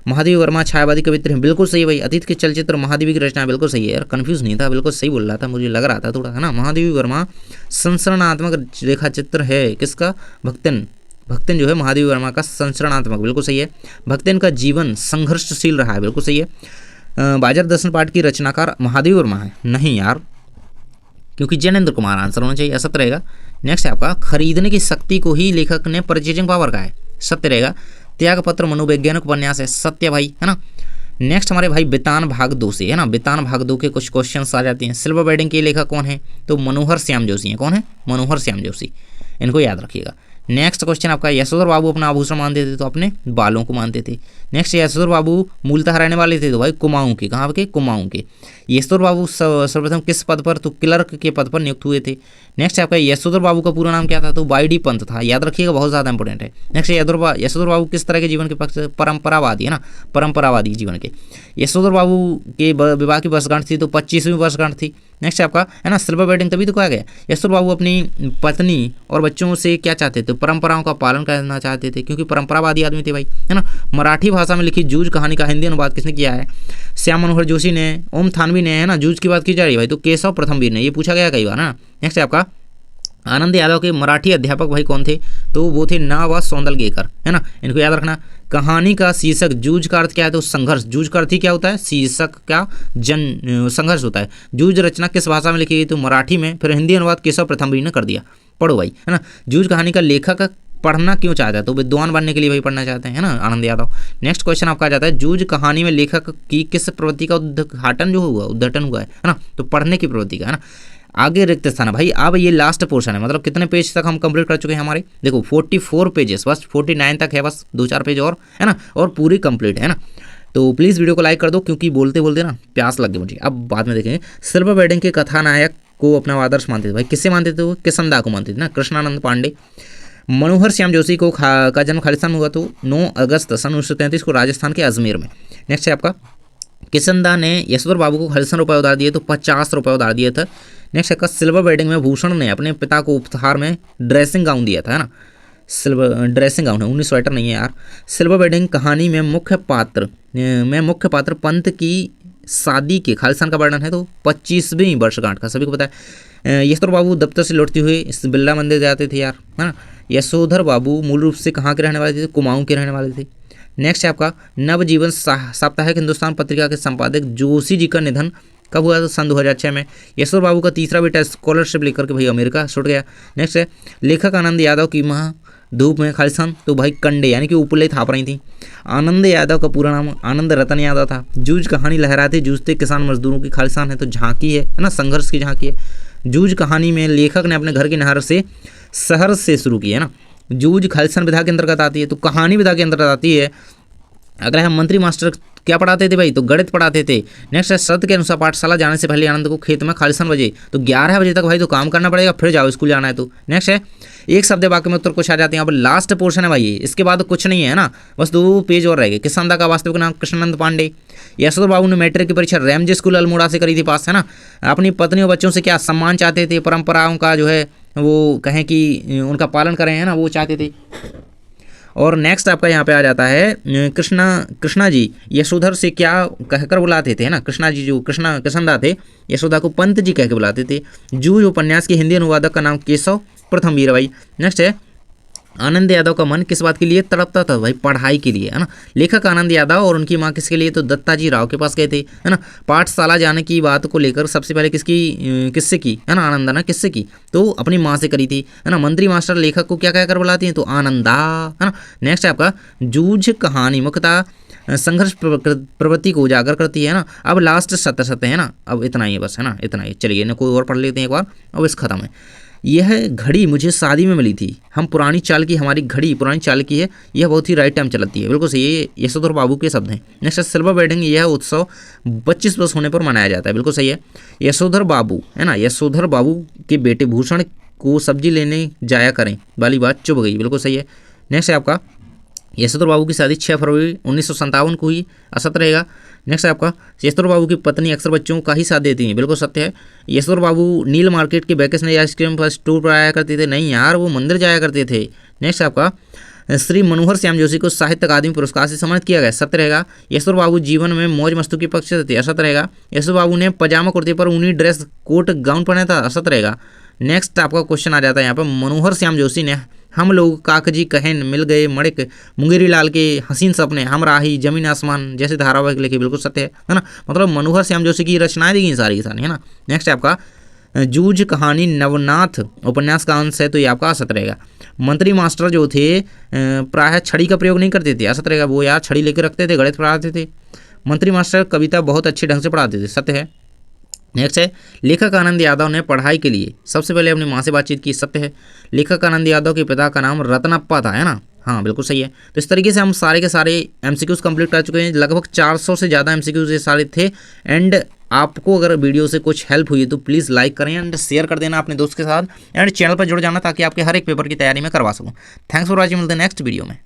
महादेवी वर्मा छायावादी कवित्र हैं, बिल्कुल सही भाई। अतीत के चलचित्र महादेवी की रचना, बिल्कुल सही है यार, कंफ्यूज नहीं था, बिल्कुल सही बोल रहा था, मुझे लग रहा था थोड़ा, है ना। महादेवी वर्मा संसरणात्मक रेखा चित्र है किसका, भक्तिन, भक्तिन जो है महादेवी वर्मा का संचरणात्मक, बिल्कुल सही है। भक्तिन का जीवन संघर्षशील रहा है, बिल्कुल सही है। बाजार दर्शन पाठ की रचनाकार महादेवी वर्मा है, नहीं यार, क्योंकि जैनेन्द्र कुमार आंसर होना चाहिए, असत्य रहेगा। नेक्स्ट है आपका खरीदने की शक्ति को ही लेखक ने परचेजिंग पावर कहा है, सत्य रहेगा। त्यागपत्र मनोवैज्ञानिक उपन्यास है, सत्य भाई, है ना। नेक्स्ट हमारे भाई बितान भाग 2 से, है ना, बितान भाग 2 के कुछ क्वेश्चंस आ जाते हैं। सिल्वर बेडिंग के लेखक कौन है, तो मनोहर श्याम जोशी हैं। कौन है, मनोहर श्याम जोशी, इनको याद रखिएगा। नेक्स्ट क्वेश्चन आपका यशोधर बाबू अपना आभूषण मानते थे, तो अपने बालों को मानते थे। नेक्स्ट यशोधर बाबू मूलतः रहने वाले थे, तो भाई कुमाऊं के, कहाँ के, कुमाऊं के। यशोधर बाबू सर्वप्रथम किस पद पर, तो क्लर्क के पद पर नियुक्त हुए थे। नेक्स्ट आपका यशोधर बाबू का पूरा नाम क्या था, तो वाई.डी. पंत था, याद रखिएगा, बहुत ज़्यादा इंपॉर्टेंट है। नेक्स्ट यशोधर बाबू किस तरह के जीवन के पक्ष, परंपरावादी, है ना, परंपरावादी जीवन के। यशोधर बाबू के विवाह की वर्षगांठ थी, तो 25वीं वर्षगांठ थी। नेक्स्ट आपका है ना सिल्वर बेडिंग, तभी तो कहा गया। यशोधर बाबू अपनी पत्नी और बच्चों से क्या चाहते थे, परंपराओं का पालन करना चाहते थे, क्योंकि परंपरावादी आदमी थे भाई, है ना। मराठी भाषा में लिखी जूझ कहानी का हिंदी अनुवाद किसने किया है, श्याम मनोहर जोशी ने, ओम थानवी ने, है ना। जूझ की बात की जा रही है भाई, तो केशव प्रथमवीर ने, ये पूछा गया कई बार ना। नेक्स्ट है आपका आनंद यादव के मराठी अध्यापक भाई कौन थे, तो वो थे ना व सौंदलगेकर, है ना, इनको याद रखना। कहानी का शीर्षक जूझ का अर्थ क्या है, तो संघर्ष। जूझ का अर्थ ही क्या होता है, शीर्षक का संघर्ष होता है। जूझ रचना किस भाषा में लिखी गई, तो मराठी में, फिर हिंदी अनुवाद केशव प्रथमवीर ने कर दिया। पढ़ो भाई, है ना। जूझ कहानी का लेखक पढ़ना क्यों चाहता है, तो विद्वान बनने के लिए भाई पढ़ना चाहते हैं, है ना, आनंद यादव। नेक्स्ट क्वेश्चन आपका आ जाता है जूझ कहानी में लेखक की किस प्रवृत्ति का उद्घाटन हुआ है ना, तो पढ़ने की प्रवृत्ति का, है ना। आगे रिक्त स्थान है भाई। अब ये लास्ट पोर्शन है, मतलब कितने पेज तक हम कंप्लीट कर चुके हैं हमारे, देखो 44 पेजेस, बस 49 तक है, बस 2-4 पेज और, है ना, और पूरी कंप्लीट है ना। तो प्लीज़ वीडियो को लाइक कर दो, क्योंकि बोलते बोलते ना प्यास लग गई मुझे। अब बाद में देखेंगे। सिल्वर बेडिंग के कथानायक को अपना आदर्श मानते थे भाई, किससे मानते थे, वो किसंदा को मानते थे ना, कृष्णानंद पांडे। मनोहर श्याम जोशी को का जन्म खालिस्तान में हुआ, तो 9 अगस्त सन 1933 को राजस्थान के अजमेर में। नेक्स्ट है आपका किसंदा ने यशोधर बाबू को खालिस्तान रुपये उधार दिए, तो 50 रुपये उधार दिए थे। नेक्स्ट है सिल्वर बेडिंग में भूषण ने अपने पिता को उपहार में ड्रेसिंग गाउन दिया था, है ना। सिल्वर ड्रेसिंग गाउन है, 19 स्वेटर नहीं है यार। सिल्वर बेडिंग कहानी में मुख्य पात्र पंत की शादी के खालिस्तान का वर्णन है, तो 25वीं वर्षगांठ का, सभी को पता है। यशोधर बाबू दफ्तर से लौटते हुए इस बिरला मंदिर जाते थे यार, है ना। यशोधर बाबू मूल रूप से कहाँ के रहने वाले थे, कुमाऊं के रहने वाले थे। नेक्स्ट है आपका नवजीवन साप्ताहिक हिंदुस्तान पत्रिका के संपादक जोशी जी का निधन कब हुआ, तो सन 2006 में। यशोधर बाबू का तीसरा बेटा स्कॉलरशिप लेकर के भाई अमेरिका छुट गया। नेक्स्ट है लेखक आनंद यादव की माँ धूप में खालिस्तान, तो भाई कंडे यानी कि उपले थाप रही थी। आनंद यादव का पूरा नाम आनंद रतन यादव था। जूझ कहानी लहराते जूझते किसान मजदूरों की खालिस्तान है, तो झांकी है ना, संघर्ष की झांकी है। जूझ कहानी में लेखक ने अपने घर की नहर से शहर से शुरू की, है ना। जूझ खालिस्तान विधा के अंतर्गत आती है, तो कहानी विधा के अंतर्गत आती है। अगर हम मंत्री मास्टर क्या पढ़ाते थे भाई, तो गणित पढ़ाते थे। नेक्स्ट है शर्त के अनुसार पाठशाला जाने से पहले आनंद को खेत में खालिस्तान बजे, तो 11 बजे तक भाई तो काम करना पड़ेगा, फिर जाओ स्कूल जाना है तो। नेक्स्ट है एक शब्द वाक्य में उत्तर कुछ आ जाते हैं। अब लास्ट पोर्शन है भाई, इसके बाद कुछ नहीं है ना, बस 2 पेज और रह गए। किसंदा का वास्तविक नाम कृष्णानंद पांडे। यशोधर बाबू ने मैट्रिक की परीक्षा रैमजे स्कूल अल्मोड़ा से करी थी पास, है ना। अपनी पत्नी और बच्चों से क्या सम्मान चाहते थे, परंपराओं का जो है वो कहें कि उनका पालन करें, है ना, वो चाहते थे। और नेक्स्ट आपका यहाँ पे आ जाता है कृष्णा जी यशोधर से क्या कहकर बुलाते थे, है ना। कृष्णा जी जो किसंदा थे, यशोदा को पंत जी कह के बुलाते थे। जूझ उपन्यास के हिंदी अनुवादक का नाम केशव प्रथमवीर भाई। नेक्स्ट है आनंद यादव का मन किस बात के लिए तड़पता था भाई, पढ़ाई के लिए, है ना। लेखक आनंद यादव और उनकी माँ किसके लिए, तो दत्ताजी राव के पास गए थे, है ना। पाठशाला जाने की बात को लेकर सबसे पहले किससे की, है ना, आनंदा ना किससे की, तो अपनी माँ से करी थी, है ना। मंत्री मास्टर लेखक को क्या कहकर बुलाती हैं, तो आनंदा, है ना। नेक्स्ट है आपका जूझ कहानी मुख्यतः संघर्ष प्रवृत्ति को उजागर करती है ना। अब लास्ट सत्य है ना, अब इतना ही है बस, है ना, इतना ही। चलिए ना कोई और पढ़ लेते हैं एक बार, अब इस खत्म है। यह घड़ी मुझे शादी में मिली थी, हम पुरानी चाल की, हमारी घड़ी पुरानी चाल की है, यह बहुत ही राइट टाइम चलती है, बिल्कुल सही। ये यशोधर बाबू के शब्द हैं। नेक्स्ट सिल्वर बेडिंग, यह उत्सव 25 वर्ष होने पर मनाया जाता है, बिल्कुल सही है। यशोधर बाबू, है ना, यशोधर बाबू के बेटे भूषण को सब्जी लेने जाया करें वाली बात चुभ गई, बिल्कुल सही है। नेक्स्ट है आपका यशोधर बाबू की शादी 6 फरवरी 1957 को हुई, असत्य रहेगा। नेक्स्ट है आपका यशोधर बाबू की पत्नी अक्सर बच्चों का ही साथ देती हैं, बिल्कुल सत्य है। यशोधर बाबू नील मार्केट के वैकेशनरी आइसक्रीम पर स्टोर पर आया करते थे, नहीं यार वो मंदिर जाया करते थे। नेक्स्ट है आपका श्री मनोहर श्याम जोशी को साहित्य अकादमी पुरस्कार से सम्मानित किया गया, सत्य रहेगा। यशोधर बाबू जीवन में मौज मस्ती के पक्ष थे, असत्य रहेगा। यशोधर बाबू ने पजामा कुर्ते पर ऊनी ड्रेस कोट गाउन पहना था, असत्य रहेगा। नेक्स्ट आपका क्वेश्चन आ जाता है यहाँ पर मनोहर श्याम जोशी ने हम लोग काकजी कहन मिल गए मणिक मुंगेरी लाल के हसीन सपने हम राही जमीन आसमान जैसे धारावाहिक लिखे, बिल्कुल सत्य है ना। मतलब मनोहर श्याम जोशी की रचनाएं दी गई सारी की सारी, है ना। नेक्स्ट है आपका जूझ कहानी नवनाथ उपन्यास का अंश है, तो ये आपका असत रहेगा। मंत्री मास्टर जो थे प्रायः छड़ी का प्रयोग नहीं करते थे, असत रहेगा। वो यार छड़ी लेकर रखते थे, गणित पढ़ाते थे। मंत्री मास्टर कविता बहुत अच्छे ढंग से पढ़ाते थे, सत्य है। नेक्स्ट है लेखक आनंद यादव ने पढ़ाई के लिए सबसे पहले अपनी माँ से बातचीत की, सत्य है। लेखक आनंद यादव के पिता का नाम रत्नप्पा था, है ना। हाँ बिल्कुल सही है। तो इस तरीके से हम सारे के सारे एमसीक्यूज कंप्लीट कर चुके हैं। लगभग 400 से ज़्यादा एमसीक्यूज ये सारे थे। एंड आपको अगर वीडियो से कुछ हेल्प हुई तो प्लीज़ लाइक करें एंड शेयर कर देना अपने दोस्त के साथ, एंड चैनल पर जुड़ जाना ताकि आपके हर एक पेपर की तैयारी में करवा सकूँ। थैंक्स फॉर वॉचिंग, मिलते हैं नेक्स्ट वीडियो में।